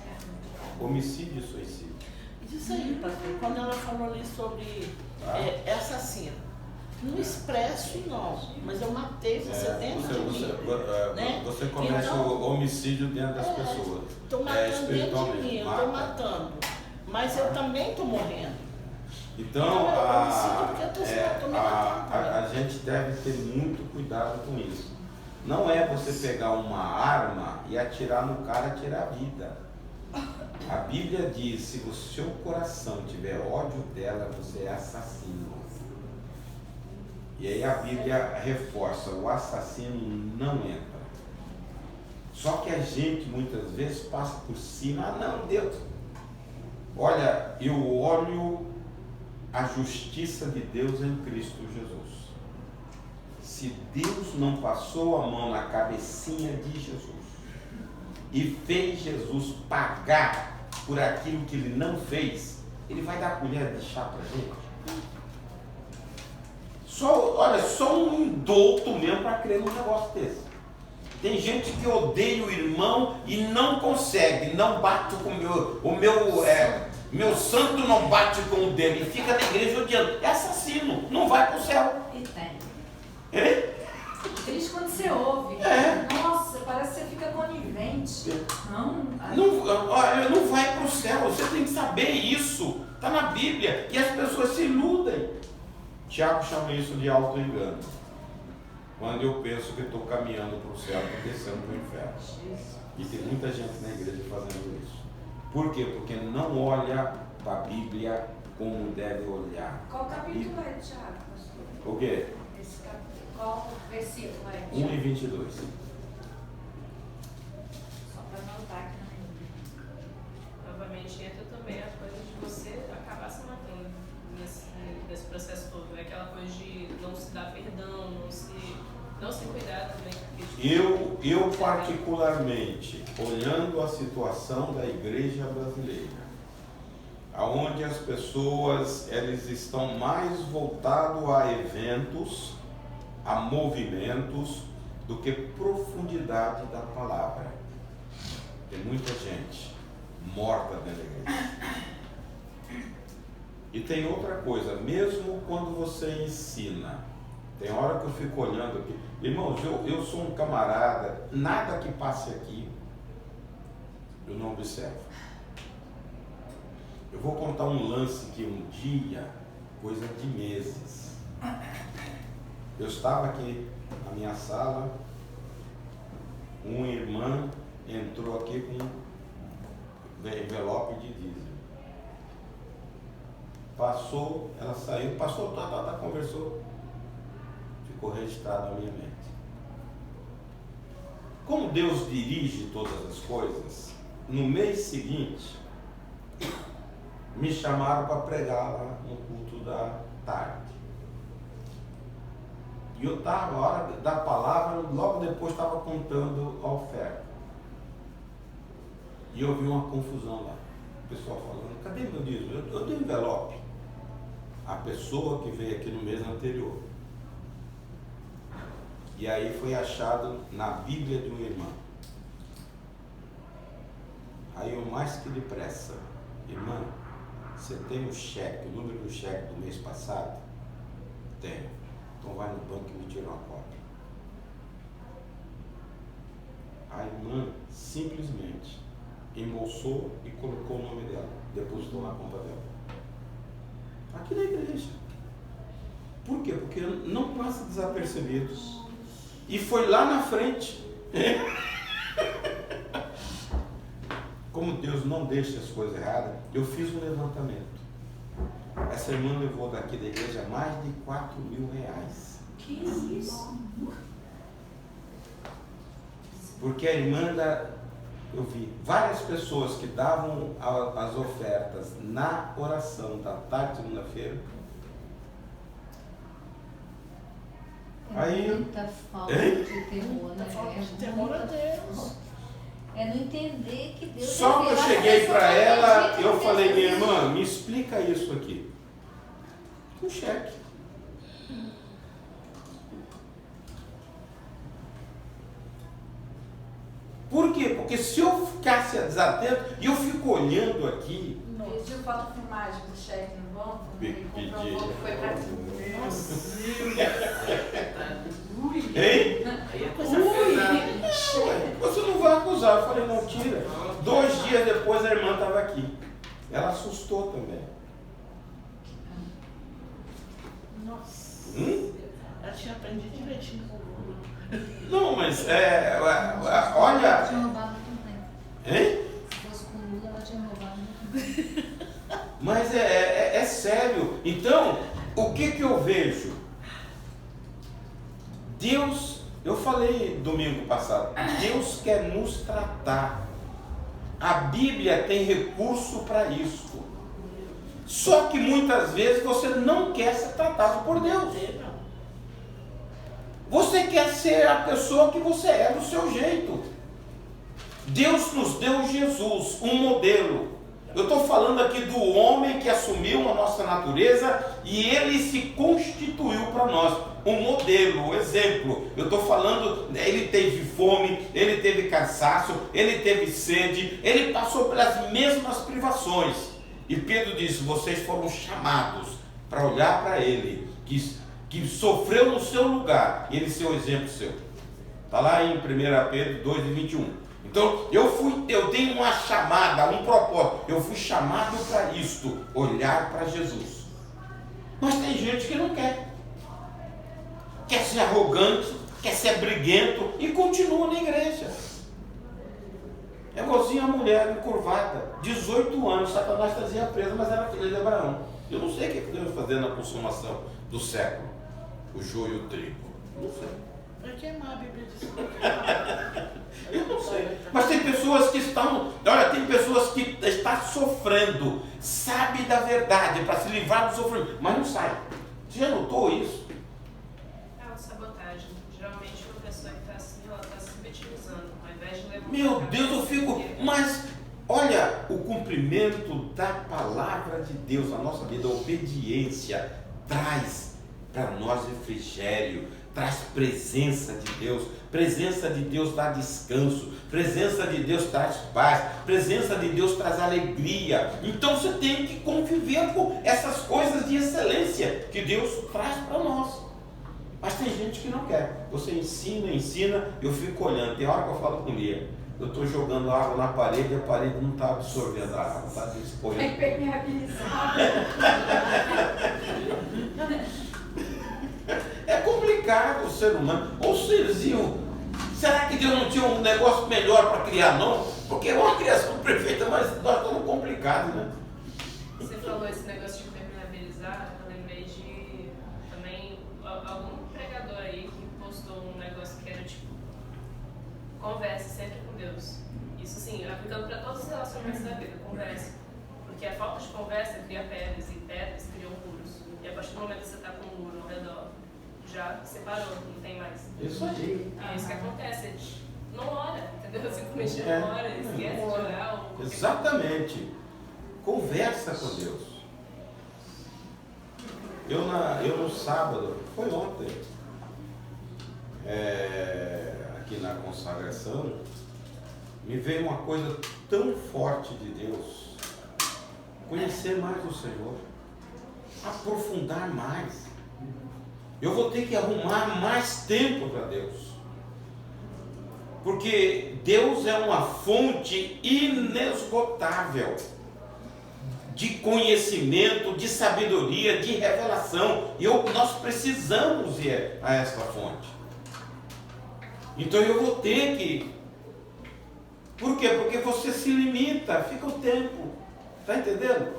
Homicídio e suicídio. Diz aí, pastor, quando ela falou ali sobre Tá. assassino. No expresso não, mas eu matei você dentro de mim. né? Você comete Então, o homicídio dentro das pessoas. Estou matando dentro de mim, eu estou mata. matando. Mas eu também estou morrendo. Então, Eu me sinto porque eu tô me matando. a gente deve ter muito cuidado com isso. Não é você pegar uma arma e atirar no cara e tirar a vida. A Bíblia diz, se o seu coração tiver ódio dela, você é assassino. E aí a Bíblia reforça, o assassino não entra. Só que a gente muitas vezes passa por cima, não, Deus. Olha, eu olho a justiça de Deus em Cristo Jesus. Se Deus não passou a mão na cabecinha de Jesus e fez Jesus pagar por aquilo que ele não fez, ele vai dar colher de chá pra gente? Só um indulto mesmo para crer num negócio desse. Tem gente que odeia o irmão e não consegue, não bate com meu santo não bate com o dele, e fica na igreja odiando. É assassino, não vai para o céu. E tem. É? Triste quando você ouve. É. Nossa, parece que você fica conivente. Olha, não vai para o céu, você tem que saber isso. Está na Bíblia e as pessoas se iludem. Tiago chama isso de auto-engano. Quando eu penso que estou caminhando para o céu, estou descendo para o inferno. E tem muita gente na igreja fazendo isso. Por quê? Porque não olha para a Bíblia como deve olhar. Qual capítulo é, Tiago, pastor? O quê? Esse capítulo. Qual versículo é? 1 e 22. Só para anotar aqui na Bíblia. Novamente entra também a coisa de você acabar se matando nesse processo todo. É aquela coisa de não se dar perdão, não se cuidar também. Porque, Eu particularmente, olhando a situação da igreja brasileira, aonde as pessoas eles estão mais voltados a eventos, a movimentos, do que profundidade da palavra. Tem muita gente morta dentro da igreja. E tem outra coisa, mesmo quando você ensina, tem hora que eu fico olhando aqui, irmãos, eu sou um camarada, nada que passe aqui, eu não observo. Eu vou contar um lance que um dia, coisa de meses, eu estava aqui na minha sala, uma irmã entrou aqui com um envelope de dízimo. Passou, ela saiu, passou, conversou, ficou registrado na minha mente. Como Deus dirige todas as coisas, no mês seguinte, me chamaram para pregar lá no culto da tarde. E eu estava, na hora da palavra, logo depois estava contando a oferta. E eu vi uma confusão lá. O pessoal falando, cadê meu dízimo? Eu dei um envelope. A pessoa que veio aqui no mês anterior. E aí foi achado na Bíblia de uma irmã. Aí eu mais que depressa, irmã, você tem o cheque, o número do cheque do mês passado? Tenho. Então vai no banco e me tira uma cópia. A irmã simplesmente embolsou e colocou o nome dela, depositou na conta dela. Aqui na igreja. Por quê? Porque não passa desapercebido. E foi lá na frente. Como Deus não deixa as coisas erradas, eu fiz um levantamento. Essa irmã levou daqui da igreja mais de R$4.000. Que isso? Porque a irmã eu vi várias pessoas que davam as ofertas na oração da tarde de segunda-feira. Aí, muita falta de temor, né? Falta de temor a Deus. É não entender que Deus só que eu cheguei para ela, eu falei, minha irmã, me explica isso aqui. Um cheque. Por quê? Porque se eu ficasse desatento, e eu fico olhando aqui. Pediu fotofilmagem do cheque no banco? Pedi. Comprovou que foi pra ti. Hein? Aí é coisa pesada. Você não vai acusar. Eu falei, não, tira. 2 dias depois a irmã estava aqui. Ela assustou também. Nossa. Ela tinha aprendido direitinho com o Lula. Não, mas Ela olha. tinha roubado também. Hein? Se fosse com o Lula, ela tinha roubado também. Mas é sério. Então, o que eu vejo? Deus, eu falei domingo passado, Deus quer nos tratar. A Bíblia tem recurso para isso. Só que muitas vezes você não quer ser tratado por Deus. Você quer ser a pessoa que você é do seu jeito. Deus nos deu Jesus, um modelo. Eu estou falando aqui do homem que assumiu a nossa natureza e ele se constituiu para nós. Um modelo, um exemplo. Eu estou falando, ele teve fome, ele teve cansaço, ele teve sede, ele passou pelas mesmas privações. E Pedro disse, vocês foram chamados para olhar para ele, que sofreu no seu lugar, e ele ser o exemplo seu. Está lá em 1 Pedro 2:21. Então, eu tenho uma chamada, um propósito. Eu fui chamado para isto, olhar para Jesus. Mas tem gente que não quer. Quer ser arrogante, quer ser briguento e continua na igreja. É igualzinho a mulher encurvada, 18 anos, Satanás trazia presa, mas era filha de Abraão. Eu não sei o que Deus vai fazer na consumação do século. O joio e o trigo. Não sei. Vai queimar a Bíblia disso. Eu não sei. Mas tem pessoas que estão. Olha, tem pessoas que estão sofrendo, sabe da verdade, para se livrar do sofrimento, mas não sai. Você já notou isso? É autossabotagem. Geralmente uma pessoa que está assim, ela está se vitimizando, ao invés de levantar. Meu Deus, eu fico. Mas olha, o cumprimento da palavra de Deus na nossa vida, a obediência, traz para nós refrigério, traz presença de Deus. Presença de Deus dá descanso, presença de Deus traz paz, presença de Deus traz alegria. Então você tem que conviver com essas coisas de excelência que Deus traz para nós. Mas tem gente que não quer. Você ensina, eu fico olhando. Tem hora que eu falo com Lia, eu estou jogando água na parede e a parede não está absorvendo a água, está escorrendo. É impermeabilizado. É complicado o ser humano. Ou serzinho, será que Deus não tinha um negócio melhor para criar, não? Porque é uma criação perfeita, mas nós estamos complicados, né? Você falou esse negócio de impermeabilizar, eu lembrei de também algum pregador aí que postou um negócio que era tipo, converse sempre com Deus. Isso sim, aplicando para todos os relacionamentos da vida, converse. Porque a falta de conversa cria pedras, e pedras criam muros. E a partir do momento que você está com um muro ao redor, já separou, não tem mais. Isso aí. É isso que acontece, a gente não ora, entendeu? Simplesmente É. não ora, esquece de orar. Ou Exatamente. Conversa com Deus. Eu no sábado, foi ontem, aqui na consagração, me veio uma coisa tão forte de Deus. Conhecer mais o Senhor, aprofundar mais. Eu vou ter que arrumar mais tempo para Deus, porque Deus é uma fonte inesgotável de conhecimento, de sabedoria, de revelação, e nós precisamos ir a essa fonte. Então eu vou ter que. Por quê? Porque você se limita, fica o tempo. Está entendendo?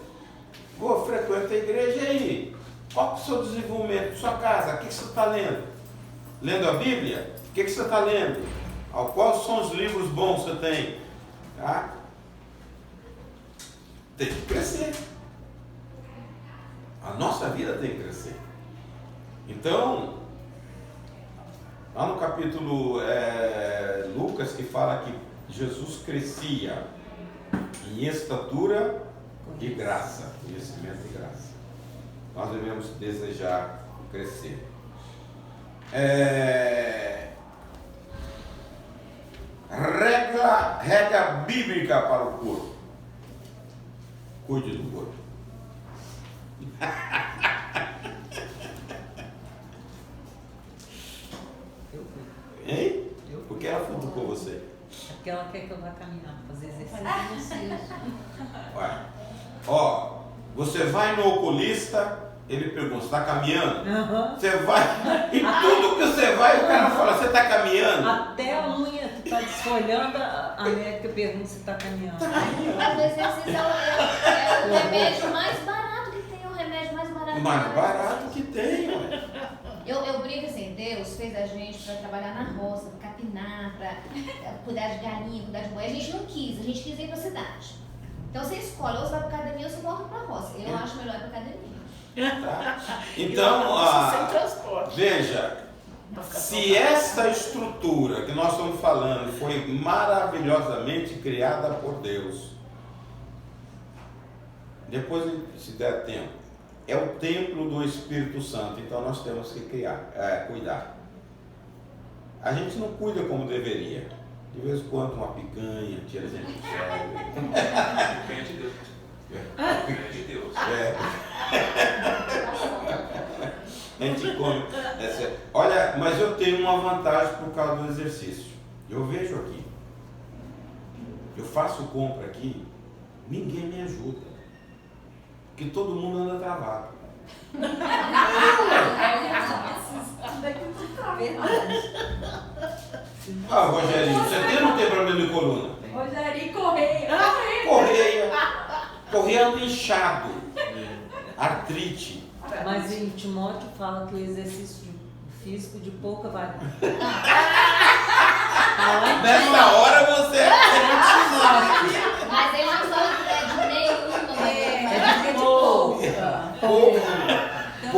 Pô, frequenta a igreja aí. Qual é o seu desenvolvimento? Sua casa, o que você está lendo? Lendo a Bíblia? O que você está lendo? Quais são os livros bons que você tem? Tá? Tem que crescer. A nossa vida tem que crescer. Então, lá no capítulo Lucas, que fala que Jesus crescia em estatura e graça, conhecimento e graça. Nós devemos desejar crescer. Regra bíblica para o corpo. Cuide do corpo. Hein? Por que ela futucou você? Porque ela quer que eu vá caminhar, fazer exercício. Ué. Ó, você vai no oculista, ele pergunta, você está caminhando? Uhum. Você vai, e tudo que você vai, o cara fala, você está caminhando? Até a unha que está desfolhando, a médica pergunta se está caminhando. Mas o exercício é o remédio mais barato que tem, o remédio mais barato. Mais barato que tem, ué. Eu brinco assim, Deus fez a gente para trabalhar na roça, para capinar, para cuidar de galinha, cuidar de boi. A gente não quis, a gente quis ir para a cidade. Então você escolhe, ou você vai para academia ou você volta para a roça. Eu acho melhor ir para academia. Tá? Então, sem transporte. veja, se essa estrutura que nós estamos falando foi maravilhosamente criada por Deus, depois, se der tempo, é o templo do Espírito Santo, então nós temos que cuidar. A gente não cuida como deveria. De vez em quando uma picanha, tira a gente do cérebro. Picanha de Deus. Picanha de Deus. A gente come. Olha, mas eu tenho uma vantagem por causa do exercício. Eu vejo aqui. Eu faço compra aqui, ninguém me ajuda. Porque todo mundo anda travado. Rogerinho, você tem ou não tem problema de coluna? Rogerinho, correia. Correia anda inchado. Artrite. Mas em Timóteo fala que o exercício físico de pouca valia. Nessa hora você Mas ele não fala que é de nenhuma. É de pouca.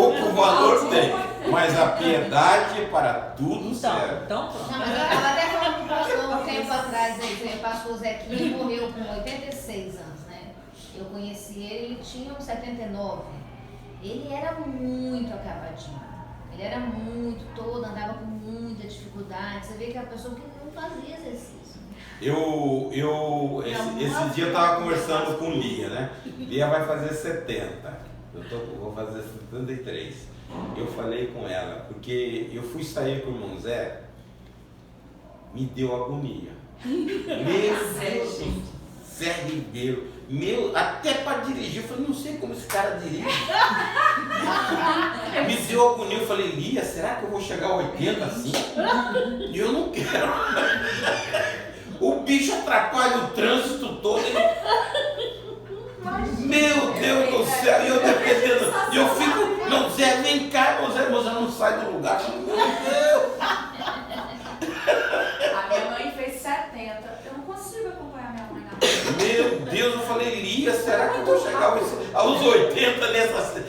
pouco valor tem, mas a piedade para tudo serve. Então pronto. Não, mas eu estava até falando com o pastor um tempo atrás, o pastor Zequinha morreu com 86 anos, né? Eu conheci ele tinha uns 79. Ele era muito acabadinho. Ele era muito todo, andava com muita dificuldade. Você vê que é a pessoa que não fazia exercício. Esse dia eu estava conversando com Lia, né? Lia vai fazer 70. Vou fazer 73. Eu falei com ela, porque eu fui sair com o irmão Zé, me deu agonia. Zé Ribeiro, até para dirigir, eu falei, não sei como esse cara dirige. Me deu agonia, eu falei, Lia, será que eu vou chegar a 80 assim? E eu não quero. O bicho atrapalha o trânsito todo. Meu Deus do céu, e eu dependendo, e eu fico, não, Zé, vem cá, Zé não sai do lugar. Meu Deus! A minha mãe fez 70. Eu não consigo acompanhar minha mãe na rua. Meu Deus, eu falei, Lia, será que eu vou chegar aos 80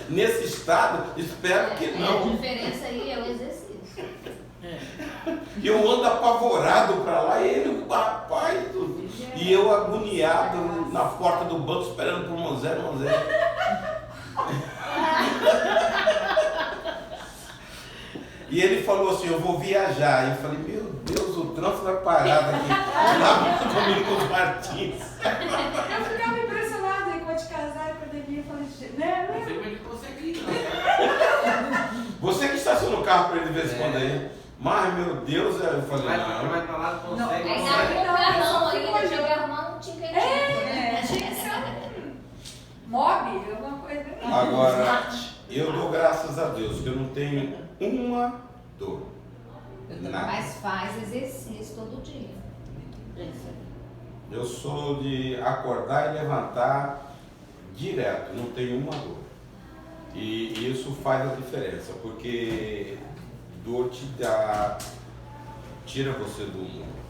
nesse estado? Espero que não. A diferença aí é o exercício. E eu ando apavorado para lá, e ele, rapaz, e eu agoniado na porta do banco esperando por irmão Zé. E ele falou assim, eu vou viajar. E eu falei, meu Deus, o trânsito vai parar aqui. Lá no Domingos Martins. Eu ficava impressionada aí com a de casar e pandemia. Eu falei, né? Não sei como ele conseguiu, não. Você que estaciona o carro para ele de vez em quando aí. Mas, meu Deus, eu falei, não. Vai pra lá, não consegue. Aí Não, dá um não, carrão não, ainda, não, tinha que arrumar um ticket, né? Tinha que ser mob, alguma coisa. Agora, eu dou graças a Deus que eu não tenho uma dor. Nada. Mas faz exercício todo dia. Eu sou de acordar e levantar direto, não tenho uma dor. E isso faz a diferença, porque dor te dá, tira você do mundo.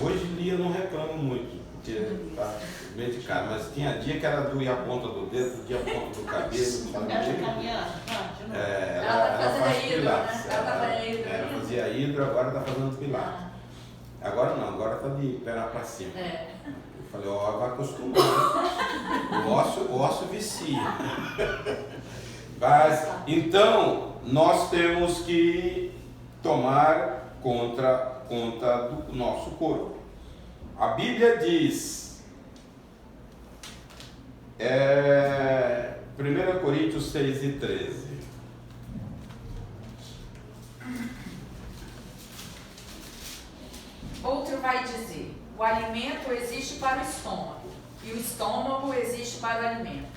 Hoje Lia não reclama muito, porque está medicada, mas tinha dia que ela doía a ponta do dedo, doía a ponta do cabelo, sabe? Ela tá caminhando, de novo. Ela tá fazendo faz hidro, pilates. né? Ela tá fazendo hidro. Ela fazia hidro, agora está fazendo pilates. Agora não, agora está de perna para cima. É. Eu falei, ó, vai acostumar. O ócio vicia. Mas, então, nós temos que tomar conta do nosso corpo. A Bíblia diz, 1 Coríntios 6:13. Outro vai dizer, o alimento existe para o estômago, e o estômago existe para o alimento.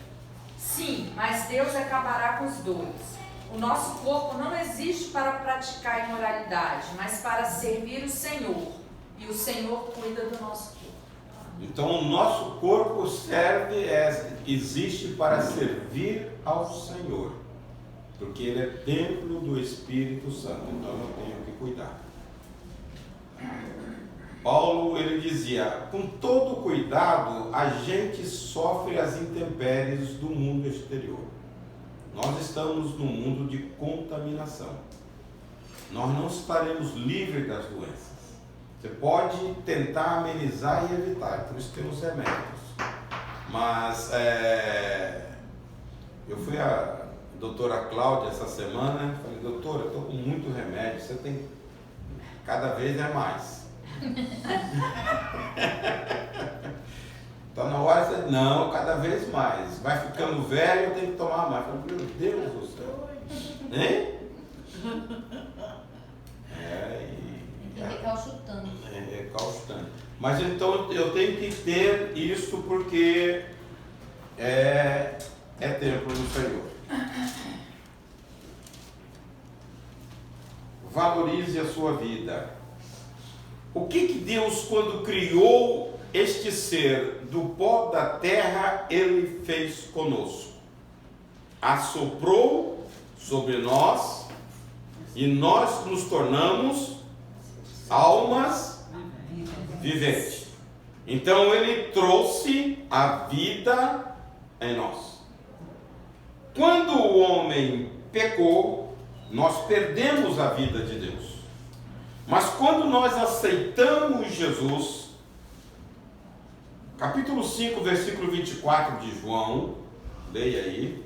Sim, mas Deus acabará com os dois. O nosso corpo não existe para praticar imoralidade, mas para servir o Senhor. E o Senhor cuida do nosso corpo. Então, o nosso corpo existe para servir ao Senhor, porque ele é templo do Espírito Santo, então eu tenho que cuidar. Paulo, ele dizia, com todo cuidado, a gente sofre as intempéries do mundo exterior. Nós estamos num mundo de contaminação. Nós não estaremos livres das doenças. Você pode tentar amenizar e evitar, por isso temos remédios. Mas eu fui a doutora Cláudia essa semana, falei, doutora, eu estou com muito remédio, você tem, cada vez é mais. Então na hora você, não, cada vez mais. Vai ficando velho, eu tenho que tomar mais. Eu falei, meu Deus do céu. Hein? Recalchutando. Recalchutando. Mas então eu tenho que ter isso porque é templo do Senhor. Valorize a sua vida. O que Deus, quando criou este ser do pó da terra, Ele fez conosco? Assoprou sobre nós e nós nos tornamos almas viventes. Então Ele trouxe a vida em nós. Quando o homem pecou, nós perdemos a vida de Deus. Mas quando nós aceitamos Jesus, capítulo 5, versículo 24 de João, leia aí.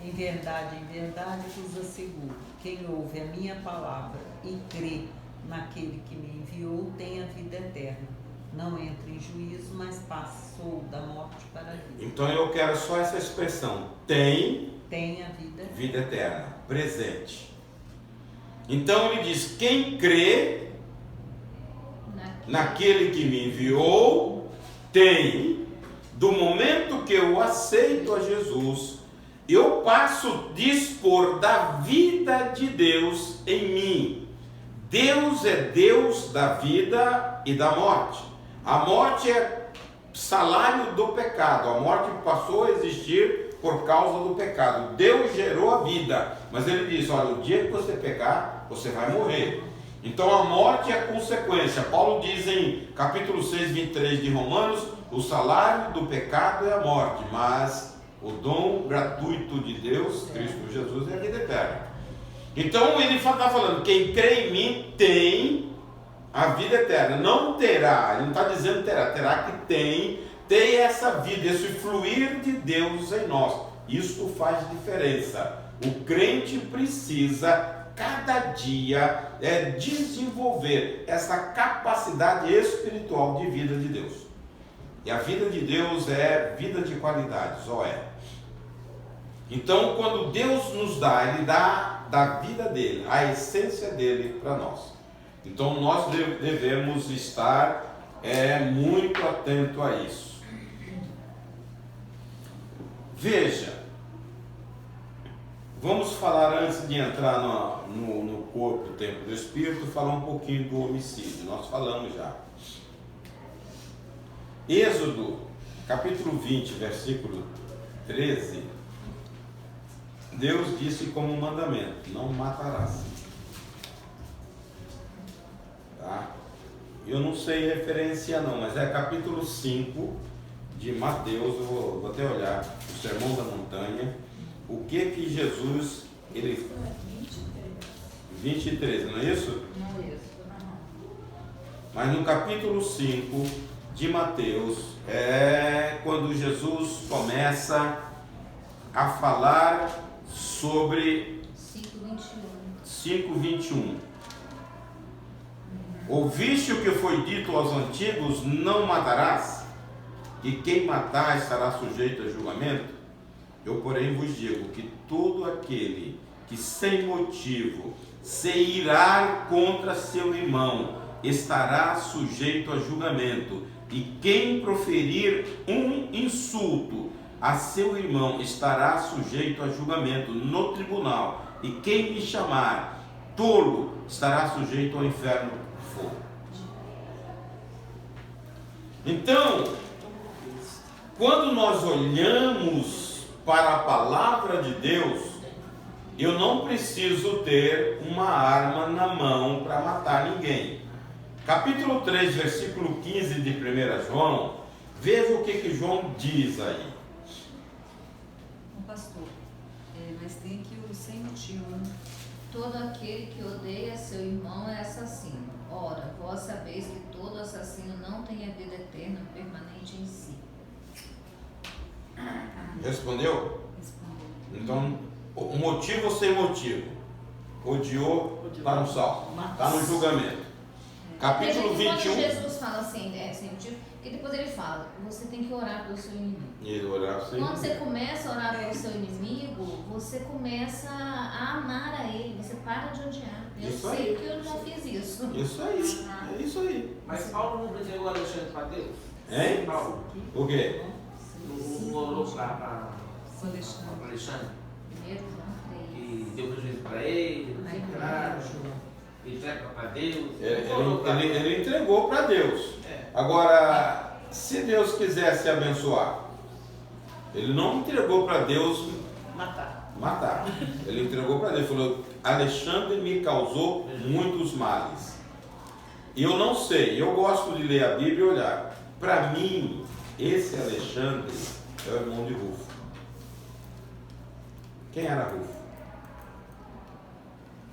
Em verdade vos asseguro, quem ouve a minha palavra e crê naquele que me enviou tem a vida eterna. Não entra em juízo, mas passou da morte para a vida. Então eu quero só essa expressão, tem a vida eterna, presente. Então ele diz, quem crê naquele que me enviou, tem. Do momento que eu aceito a Jesus, eu passo a dispor da vida de Deus em mim. Deus é Deus da vida e da morte. A morte é salário do pecado. A morte passou a existir por causa do pecado. Deus gerou a vida, mas Ele diz, olha, o dia que você pecar, você vai morrer. Então a morte é a consequência. Paulo diz em capítulo 6, 23 de Romanos, o salário do pecado é a morte, mas o dom gratuito de Deus, Cristo Jesus, é a vida eterna. Então ele está falando, quem crê em mim tem a vida eterna. Não terá, ele não está dizendo terá, terá que tem, ter essa vida, esse fluir de Deus em nós. Isso faz diferença. O crente precisa, cada dia, desenvolver essa capacidade espiritual de vida de Deus. E a vida de Deus é vida de qualidade, só é. Então, quando Deus nos dá, Ele dá da vida dele, a essência dele para nós. Então, nós devemos estar muito atento a isso. Veja, vamos falar, antes de entrar no corpo, templo do Espírito, falar um pouquinho do homicídio. Nós falamos já. Êxodo, capítulo 20, versículo 13, Deus disse como mandamento: não matarás. Tá? Eu não sei referenciar não, mas é capítulo 5 de Mateus. Eu vou até olhar o Sermão da Montanha. O que Jesus, ele... 23, não é isso? Não é isso. Mas no capítulo 5 de Mateus, é quando Jesus começa a falar sobre 5:21. Ouviste o que foi dito aos antigos: não matarás, e quem matar estará sujeito a julgamento? Eu, porém, vos digo que todo aquele que sem motivo se irar contra seu irmão estará sujeito a julgamento, e quem proferir um insulto a seu irmão estará sujeito a julgamento no tribunal, e quem me chamar tolo estará sujeito ao inferno fogo. Então, quando nós olhamos para a palavra de Deus, eu não preciso ter uma arma na mão para matar ninguém. Capítulo 3, versículo 15 de 1 João, veja o que João diz aí. Pastor, mas tem aqui o sem motivo, né? Todo aquele que odeia seu irmão é assassino. Ora, vós sabeis que todo assassino não tem a vida eterna permanente em si. Respondeu? Respondeu. Então, o motivo ou sem motivo? Odiou, está no salmo, está no julgamento. Capítulo Veja que 21. quando Jesus fala assim, sem motivo, que depois ele fala, você tem que orar pelo seu inimigo. E orar sem Quando você começa a orar pelo seu inimigo, você começa a amar a ele, você para de odiar. Eu Isso sei aí. que eu não fiz isso. Isso aí, é isso aí. Mas Paulo não entregou Alexandre para Deus? Hein? Paulo O quê? não orou para Alexandre, Primeiro, João 3. que deu prejuízo para ele, não sei o que lá, ele entrega para Deus. Ele entregou para Deus. É. Agora, se Deus quisesse abençoar, ele não entregou para Deus matar. Ele entregou para Deus. Ele falou: Alexandre me causou muitos males. E eu não sei, eu gosto de ler a Bíblia e olhar. Para mim, esse Alexandre é o irmão de Rufo. Quem era Rufo?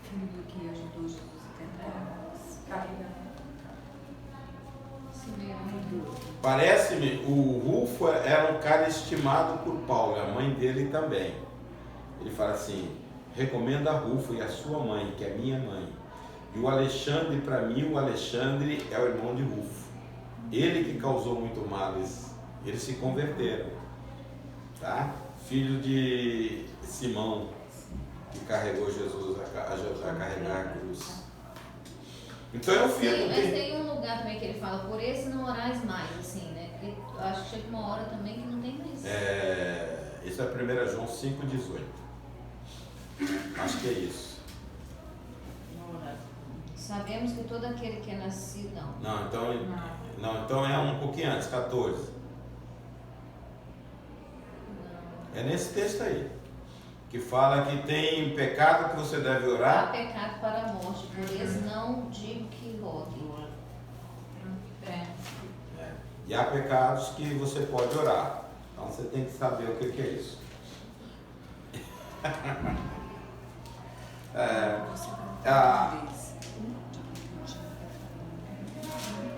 Filho do que ajudou Jesus a tentar. Parece-me, o Rufo era um cara estimado por Paulo, a mãe dele também. Ele fala assim: recomenda a Rufo e a sua mãe, que é minha mãe. E o Alexandre, para mim, o Alexandre é o irmão de Rufo. Ele que causou muito males. Eles se converteram. Tá? Filho de Simão, que carregou Jesus a carregar a cruz. Então eu fico. Mas tem um lugar também que ele fala, por esse não orais mais, assim, né? Porque eu acho que chega uma hora também que não tem mais. Isso é 1 João 5,18. Acho que é isso. Sabemos que todo aquele que é nascido. Não. Então é um pouquinho antes, 14. É nesse texto aí, que fala que tem pecado que você deve Há orar. pecado para a morte, por esse não digo que rogue. E há pecados que você pode orar. Então você tem que saber o que é isso.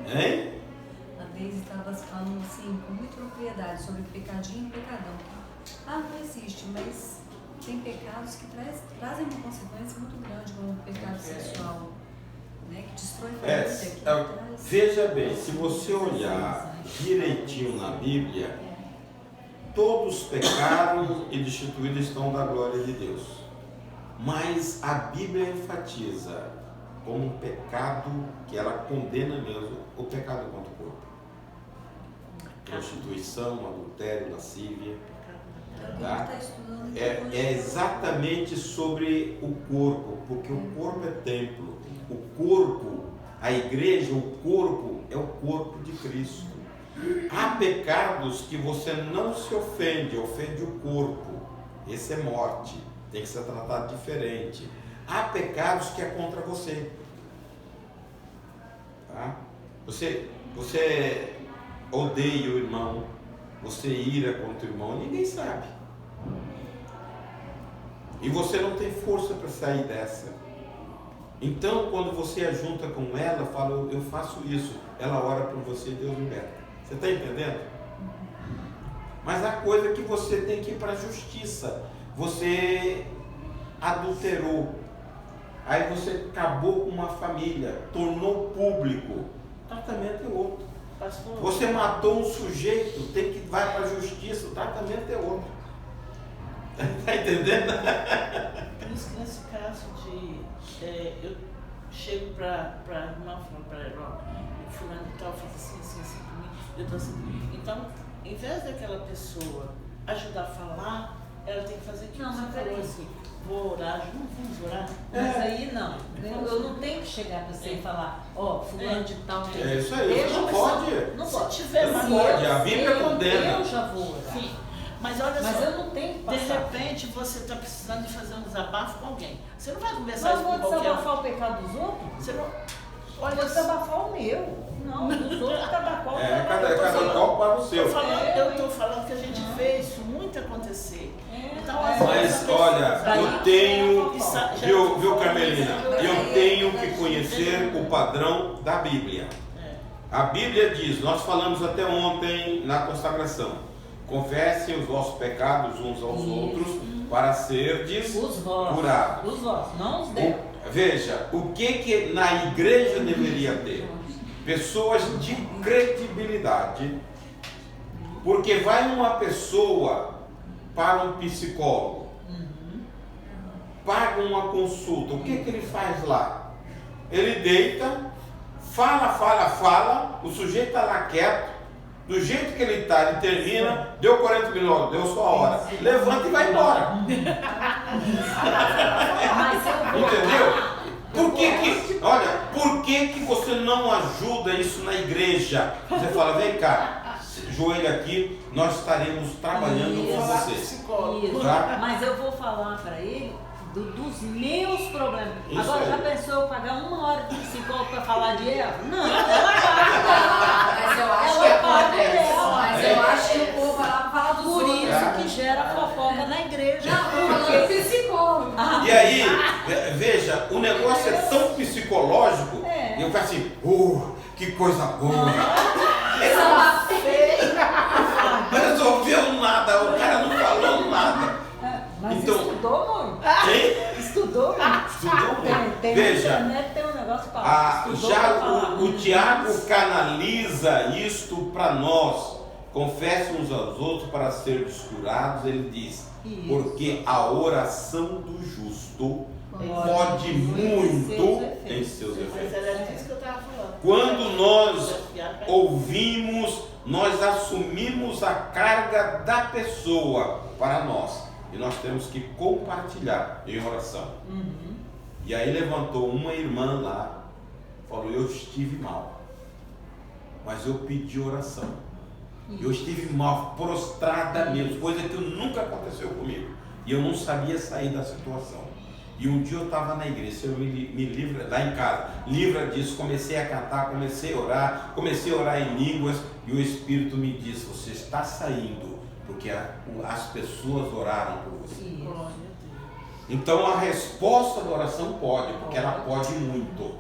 Hein? A Deise estava falando assim, assim, com muita propriedade sobre pecadinho e pecadão. Ah, não existe, mas tem pecados que trazem uma consequência muito grande, como o pecado sexual, né, que destrói família, que traz... Veja bem, se você olhar direitinho na Bíblia, todos pecaram e destituídos estão da glória de Deus. Mas a Bíblia enfatiza como um pecado que ela condena mesmo o pecado contra o corpo. Prostituição, adultério, lascívia. Tá? É exatamente sobre o corpo, porque o corpo é templo. O corpo, a igreja, o corpo é o corpo de Cristo. Há pecados que você não se ofende, ofende o corpo. Esse é morte, tem que ser tratado diferente. Há pecados que é contra você. Tá? Você odeia o irmão, você ira contra o irmão, ninguém sabe. E você não tem força para sair dessa. Então, quando você ajunta com ela, fala, eu faço isso, ela ora por você e Deus liberta. Você está entendendo? Mas a coisa é que você tem que ir para a justiça. Você adulterou, aí você acabou com uma família, tornou público, o tratamento é outro. Pastor, Você matou um sujeito, vai para a justiça, o tratamento é outro. Está entendendo? por isso que nesse caso eu chego para a irmã, falo para ela, ó, fulano e tal, faz assim comigo, eu estou assim. Então, em vez daquela pessoa ajudar a falar, ela tem que fazer aquilo Não, que mas você falou peraí. assim, vou orar, vamos orar. Mas aí não, eu não tenho que chegar para você e falar, ó, fulano de tal tem. É isso aí, Deixa não a pode. pessoa- Não pode. Se tiver Não mais pode, a Bíblia condena. Eu já vou orar. Sim, mas olha Mas só, eu não tenho que de passar. repente você está precisando de fazer um desabafo com alguém. Você não vai conversar Mas isso vou com qualquer um. desabafar o pecado dos outros? Você não... Eu Olha vou só, desabafar o meu. Não, dos outros, cada qual. Cada qual para o seu. eu estou falando que a gente vê isso muito acontecer. Então, às Mas vezes, a pessoa- olha, eu tenho, Isso- viu Carmelina? Eu tenho que conhecer o padrão da Bíblia. É. A Bíblia diz, nós falamos até ontem na consagração, confessem os vossos pecados uns aos Isso. outros para serdes Os vossos. curados. Os vossos, não os dela. Veja, o que na igreja deveria ter? Pessoas de credibilidade, porque vai uma pessoa para um psicólogo, paga uma consulta, o que ele faz lá? Ele deita, fala, o sujeito está lá quieto, do jeito que ele está, ele termina, deu 40 minutos, deu sua hora, levanta e vai embora. Entendeu? Por que você não ajuda isso na igreja? Você fala, vem cá, joelho aqui, nós estaremos trabalhando com Falar você. psicólogo. Isso. Tá? Mas eu vou falar para ele dos meus problemas. Isso Agora, aí. já pensou eu pagar 1 hora de psicólogo para falar de ela? Não, ela paga. Mas eu acho que Ela paga acontece. dela. Mas eu acho que o povo vai lá falar dos Por outros. isso que gera fofoca na igreja. Falando psicólogo. E aí, veja, o negócio é tão psicológico, e eu falo assim, que coisa boa. Não resolveu nada, o cara não falou nada. Mas Então- estudou, mano? Hein? Estudou, mano? Estudou? Tem Veja, na internet, tem um negócio para falar. Estudou pra já falar. o Tiago canaliza isto para nós. Confessem uns aos outros para serem curados, ele diz, Isso. porque a oração do justo Pode pode muito em em seus Mas efeitos. era disso que eu estava falando. Quando nós ouvimos, nós assumimos a carga da pessoa para nós. E nós temos que compartilhar em oração. E aí levantou uma irmã lá, falou, eu estive mal, mas eu pedi oração. Eu estive mal, prostrada mesmo, coisa que nunca aconteceu comigo. E eu não sabia sair da situação. E um dia eu estava na igreja, Senhor, me livra, lá em casa, livra disso, comecei a cantar, comecei a orar em línguas, e o Espírito me disse, você está saindo, porque as pessoas oraram por você. Isso. Então a resposta da oração pode, porque ela pode muito.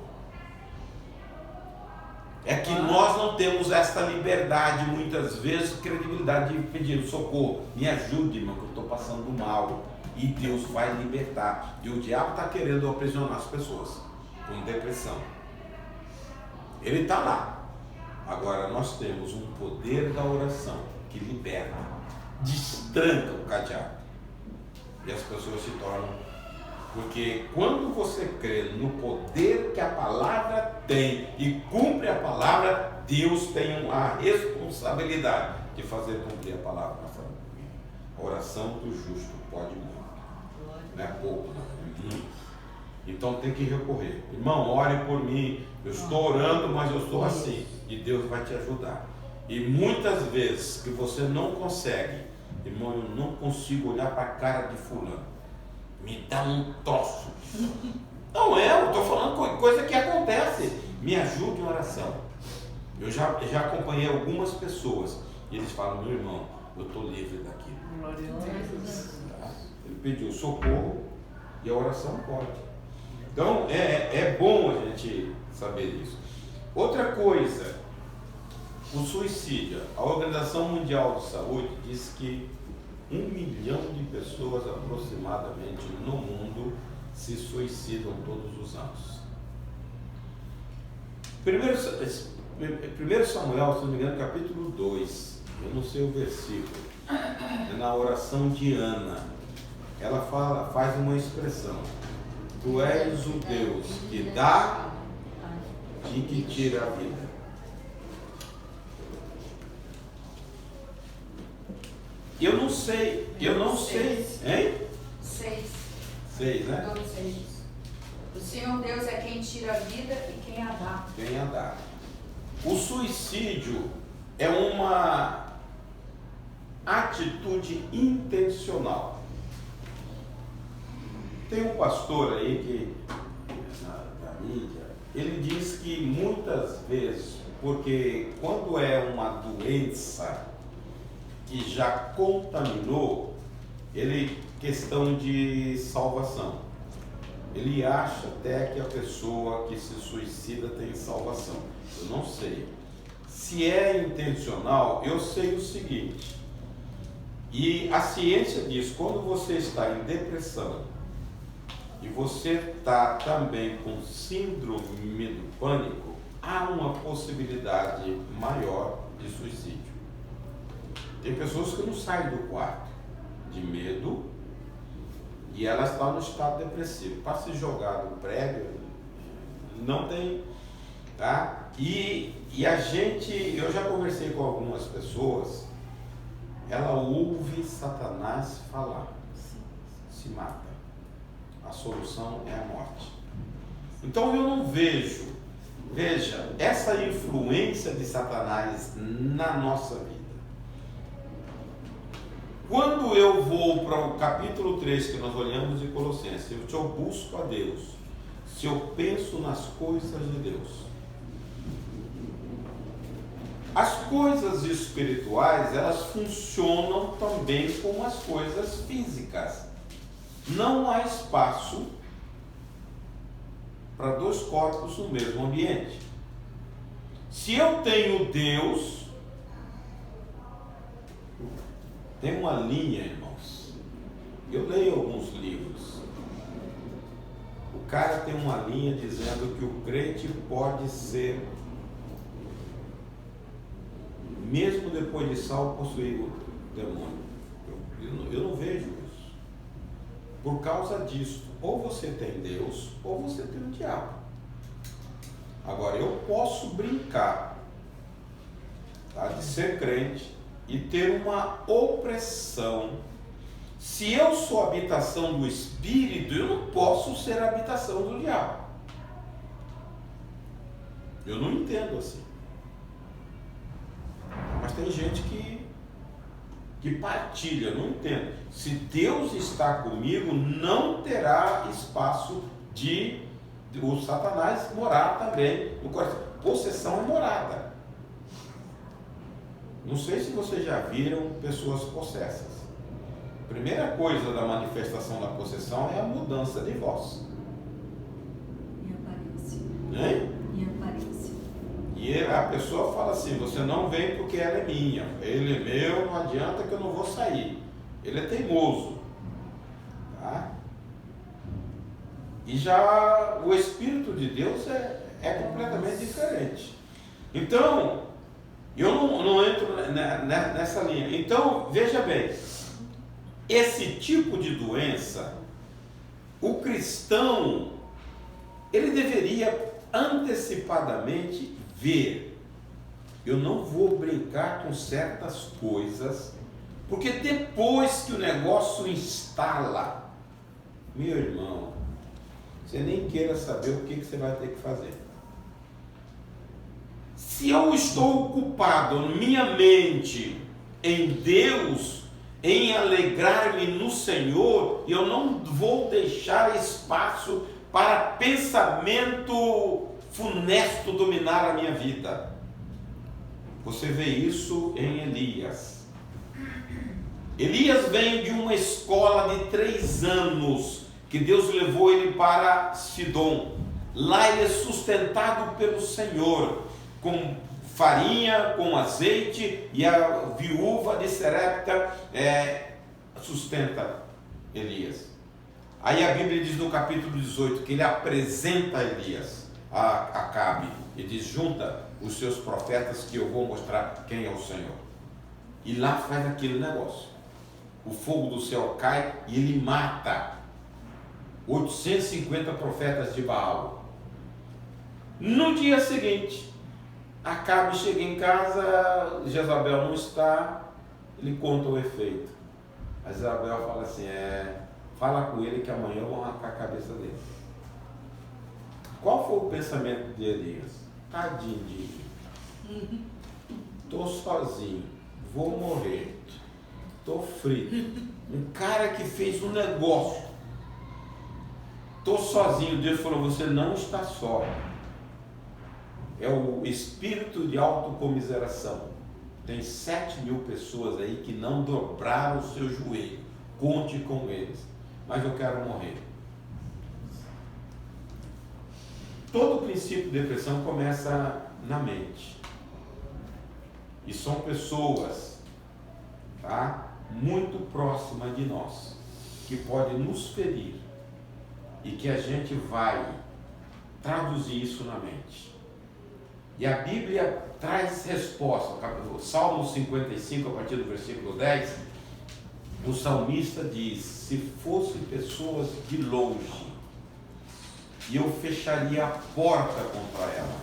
É que nós não temos esta liberdade, muitas vezes, credibilidade de pedir socorro. Me ajude, irmão, que eu estou passando mal. E Deus vai libertar. E o diabo está querendo aprisionar as pessoas com depressão. Ele está lá. Agora nós temos um poder da oração que liberta, destranca o cadeado. E as pessoas se tornam. Porque quando você crê no poder que a palavra tem e cumpre a palavra, Deus tem a responsabilidade de fazer cumprir a palavra na sua vida. A oração do justo pode muito. Não é pouco, não, é muito. Então tem que recorrer. Irmão, ore por mim. Eu estou orando, mas eu estou assim. E Deus vai te ajudar. E muitas vezes que você não consegue, irmão, eu não consigo olhar para a cara de fulano. Me dá um troço. Não é, eu estou falando coisa que acontece. Me ajude em oração. Eu já acompanhei algumas pessoas. E eles falam, meu irmão, eu estou livre daquilo. Glória a Deus. Ele pediu socorro e a oração pode. Então é bom a gente saber isso. Outra coisa, o suicídio. A Organização Mundial de Saúde diz que 1 milhão de pessoas aproximadamente no mundo se suicidam todos os anos. 1 Samuel, se não me engano, capítulo 2, eu não sei o versículo, é na oração de Ana. Ela faz uma expressão: tu és o Deus que dá e que tira a vida. Eu não sei, hein? 6, né? 6. O Senhor Deus é quem tira a vida e quem a dá. Quem a dá. O suicídio é uma atitude intencional. Tem um pastor aí que, na mídia, ele diz que muitas vezes, porque quando é uma doença que já contaminou, questão de salvação. Ele acha até que a pessoa que se suicida tem salvação. Eu não sei. Se é intencional, eu sei o seguinte, e a ciência diz, quando você está em depressão e você está também com síndrome do pânico, há uma possibilidade maior de suicídio. Tem pessoas que não saem do quarto de medo e elas estão no estado depressivo. Para se jogar no prédio, não tem, tá? E eu já conversei com algumas pessoas, ela ouve Satanás falar, se mata. A solução é a morte. Então eu não veja, essa influência de Satanás na nossa vida. Quando eu vou para o capítulo 3 que nós olhamos de Colossenses, se eu busco a Deus, se eu penso nas coisas de Deus, as coisas espirituais, elas funcionam também como as coisas físicas. Não há espaço para dois corpos no mesmo ambiente. Se eu tenho Deus, tem uma linha, irmãos. Eu leio alguns livros. O cara tem uma linha dizendo que o crente pode ser, mesmo depois de salvo, possuir o demônio. Eu não vejo isso. Por causa disso, ou você tem Deus, ou você tem o diabo. Agora, eu posso brincar, tá, de ser crente e ter uma opressão. Se eu sou a habitação do Espírito, eu não posso ser a habitação do diabo. Eu não entendo assim. Mas tem gente que partilha, não entendo. Se Deus está comigo, não terá espaço de o Satanás morar também no coração. Possessão é morada. Não sei se vocês já viram pessoas possessas. A primeira coisa da manifestação da possessão é a mudança de voz. E aparência. Hein? E aparência. E E a pessoa fala assim, você não vem porque ela é minha, ele é meu, não adianta que eu não vou sair. Ele é teimoso. Tá? E já o Espírito de Deus é completamente diferente. Então, eu não entro nessa linha. Então, veja bem, esse tipo de doença, o cristão, ele deveria antecipadamente ver. Eu não vou brincar com certas coisas, porque depois que o negócio instala, meu irmão, você nem queira saber o que você vai ter que fazer. Se eu estou ocupado, minha mente, em Deus, em alegrar-me no Senhor, eu não vou deixar espaço para pensamento funesto dominar a minha vida. Você vê isso em Elias. Elias vem de uma escola de 3 anos, que Deus levou ele para Sidom. Lá ele é sustentado pelo Senhor, com farinha, com azeite, e a viúva de Serepta sustenta Elias. Aí a Bíblia diz no capítulo 18 que ele apresenta Elias a Acabe e diz: junta os seus profetas que eu vou mostrar quem é o Senhor. E lá faz aquele negócio. O fogo do céu cai e ele mata 850 profetas de Baal. No dia seguinte, Acabe chega em casa, Jezabel não está, ele conta o efeito. A Jezabel fala assim: fala com ele que amanhã eu vou arrancar a cabeça dele. Qual foi o pensamento de Elias? Tadinho de mim. Estou sozinho, vou morrer, estou frito. Um cara que fez um negócio, estou sozinho. Deus falou: você não está só. É o espírito de autocomiseração. Tem 7.000 pessoas aí que não dobraram o seu joelho. Conte com eles. Mas eu quero morrer. Todo princípio de depressão começa na mente. E são pessoas, tá, muito próximas de nós, que podem nos ferir. E que a gente vai traduzir isso na mente. E a Bíblia traz resposta. O Salmo 55, a partir do versículo 10, o salmista diz: se fossem pessoas de longe, eu fecharia a porta contra ela.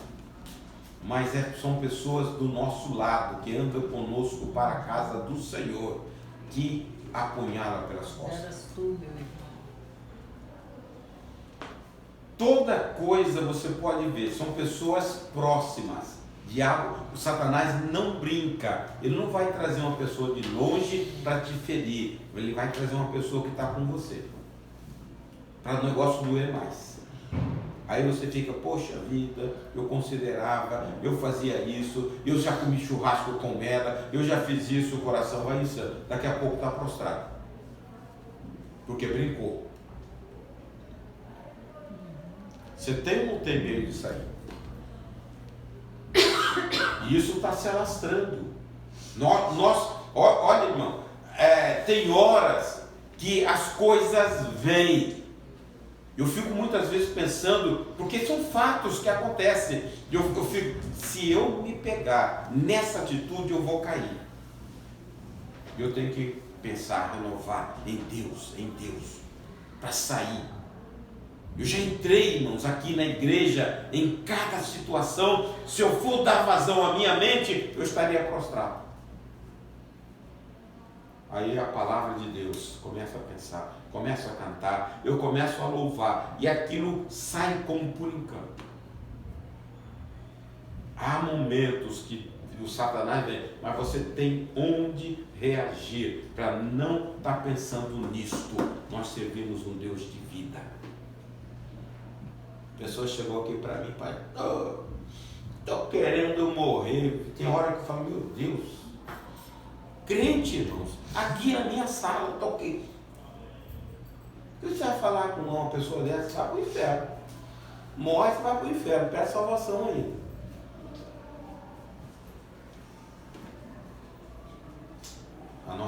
Mas são pessoas do nosso lado, que andam conosco para a casa do Senhor, que apunhala pelas costas. Toda coisa você pode ver, são pessoas próximas. Diabo, o Satanás não brinca. Ele não vai trazer uma pessoa de longe para te ferir. Ele vai trazer uma pessoa que está com você, para o negócio doer mais. Aí você fica: poxa vida, eu considerava, eu fazia isso, eu já comi churrasco com ela, eu já fiz isso, o coração vai insano. Daqui a pouco está prostrado, porque brincou. Você tem ou não tem medo disso aí? E isso está se alastrando. Olha, irmão, tem horas que as coisas vêm. Eu fico muitas vezes pensando, porque são fatos que acontecem. Eu fico: se eu me pegar nessa atitude, eu vou cair. Eu tenho que pensar, renovar em Deus, para sair. Eu já entrei, irmãos, aqui na igreja, em cada situação. Se eu for dar vazão à minha mente, eu estaria prostrado. Aí a palavra de Deus começa a pensar, começa a cantar, eu começo a louvar, e aquilo sai como por encanto. Há momentos que o Satanás vem, mas você tem onde reagir para não estar pensando nisto. Nós servimos um Deus de vida. A pessoa chegou aqui para mim: pai, estou querendo morrer. Tem hora que eu falo: meu Deus, crente, irmãos, aqui na minha sala, estou aqui. O que você vai falar com uma pessoa dessa? Você vai para o inferno. Morre, você vai para o inferno, pede salvação ainda.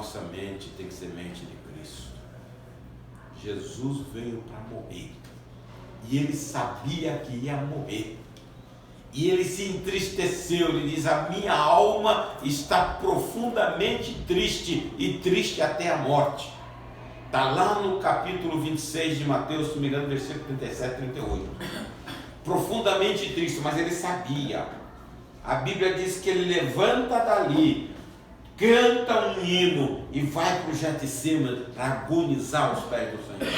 nossa mente tem que ser mente de Cristo. Jesus veio para morrer. E ele sabia que ia morrer. E ele se entristeceu. Ele diz: a minha alma está profundamente triste, e triste até a morte. Está lá no capítulo 26 de Mateus, se não me engano, versículo 37 e 38. Profundamente triste, mas ele sabia. A Bíblia diz que ele levanta dali, canta um hino e vai para o Getsemane para agonizar aos pés do Senhor.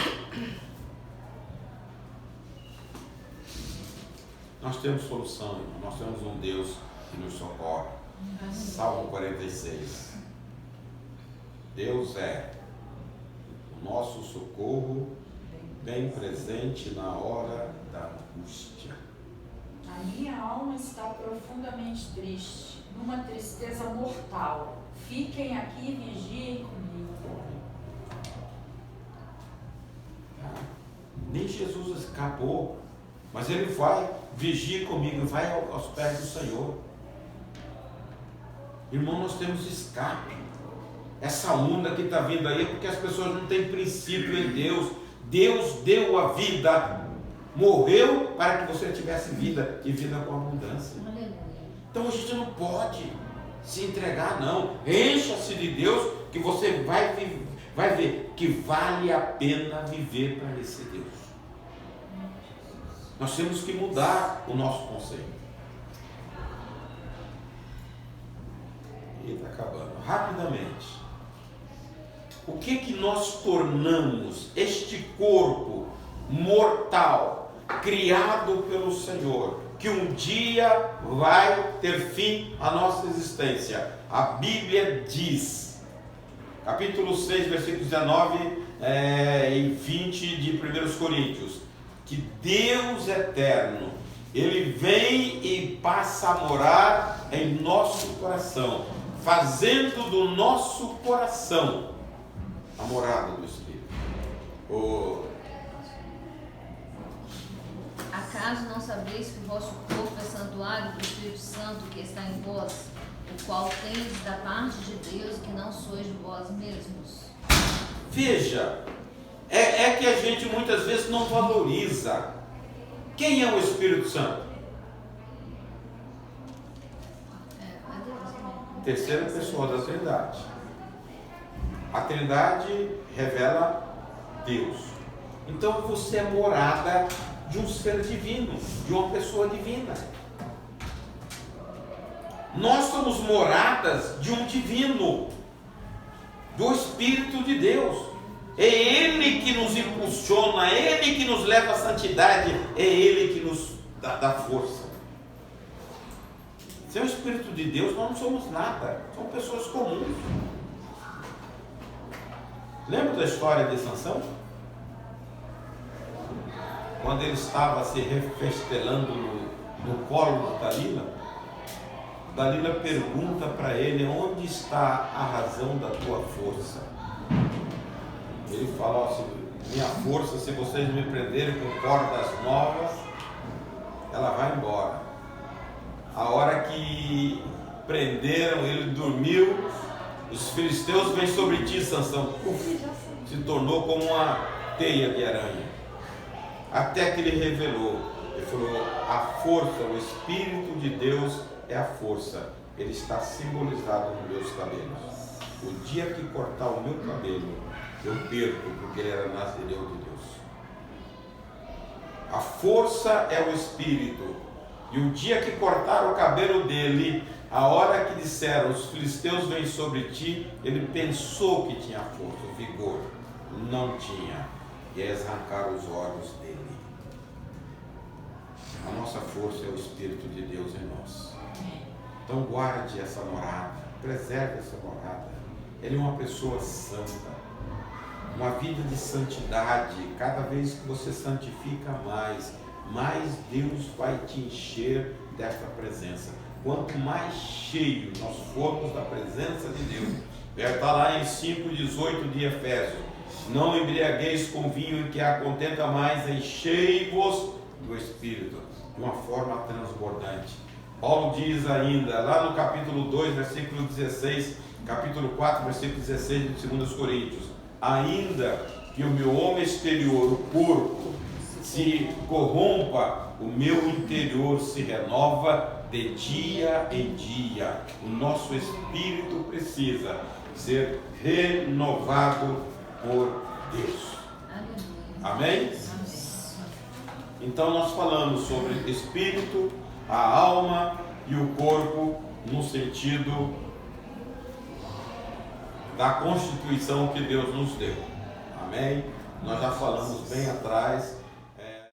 Nós temos solução, irmão. Nós temos um Deus que nos socorre. Salmo 46. Deus é o nosso socorro, bem presente na hora da angústia. A minha alma está profundamente triste, numa tristeza mortal. Fiquem aqui e vigiem comigo. Nem Jesus escapou, mas ele vai, vigie comigo, vai aos pés do Senhor. Irmão, nós temos escape. Essa onda que está vindo aí é porque as pessoas não têm princípio em Deus. Deus deu a vida, morreu para que você tivesse vida, e vida com abundância. Então a gente não pode se entregar, não. Encha-se de Deus, que você vai ver que vale a pena viver para esse Deus. Nós temos que mudar o nosso conceito. E está acabando. Rapidamente. O que nós tornamos este corpo mortal, criado pelo Senhor, que um dia vai ter fim a nossa existência? A Bíblia diz, capítulo 6, versículos 19 e 20 de 1 Coríntios, que Deus eterno, Ele vem e passa a morar em nosso coração, fazendo do nosso coração a morada do Espírito. Acaso não sabeis que o vosso corpo é santuário do Espírito Santo que está em vós, o qual tendes da parte de Deus, que não sois de vós mesmos? Veja, é que a gente muitas vezes não valoriza. Quem é o Espírito Santo? Terceira pessoa da Trindade. A Trindade revela Deus. Então você é morada de um ser divino, de uma pessoa divina. Nós somos moradas de um divino, do Espírito de Deus. É Ele que nos impulsiona, é Ele que nos leva à santidade, é Ele que nos dá força. Sem o Espírito de Deus nós não somos nada, somos pessoas comuns. Lembra da história de Sansão? Quando ele estava se refestelando no colo de Dalila, Dalila pergunta para ele: onde está a razão da tua força? Ele fala assim: minha força, se vocês me prenderem com cordas novas, ela vai embora. A hora que prenderam, ele dormiu, os filisteus vêm sobre ti, Sansão. Se tornou como uma teia de aranha. Até que ele revelou, ele falou: a força, o Espírito de Deus é a força, ele está simbolizado nos meus cabelos. O dia que cortar o meu cabelo, eu perco, porque ele era nascido de Deus. A força é o Espírito, e o dia que cortar o cabelo dele, a hora que disseram os filisteus vêm sobre ti, ele pensou que tinha força, vigor, não tinha, e eles arrancaram os olhos dele. A nossa força é o Espírito de Deus em nós. Então guarde essa morada, preserve essa morada. Ele é uma pessoa santa, uma vida de santidade. Cada vez que você santifica mais Deus vai te encher desta presença. Quanto mais cheio nós formos da presença de Deus, está lá em 5,18 de Efésios: não embriagueis com vinho em que há contenta mais, enchei-vos do Espírito, de uma forma transbordante. Paulo diz ainda, lá no capítulo 2, versículo 16, capítulo 4, versículo 16 de 2 Coríntios. Ainda que o meu homem exterior, o corpo, se corrompa, o meu interior se renova de dia em dia. O nosso espírito precisa ser renovado por Deus. Amém? Então nós falamos sobre espírito, a alma e o corpo no sentido da constituição que Deus nos deu. Amém? Nós já falamos bem atrás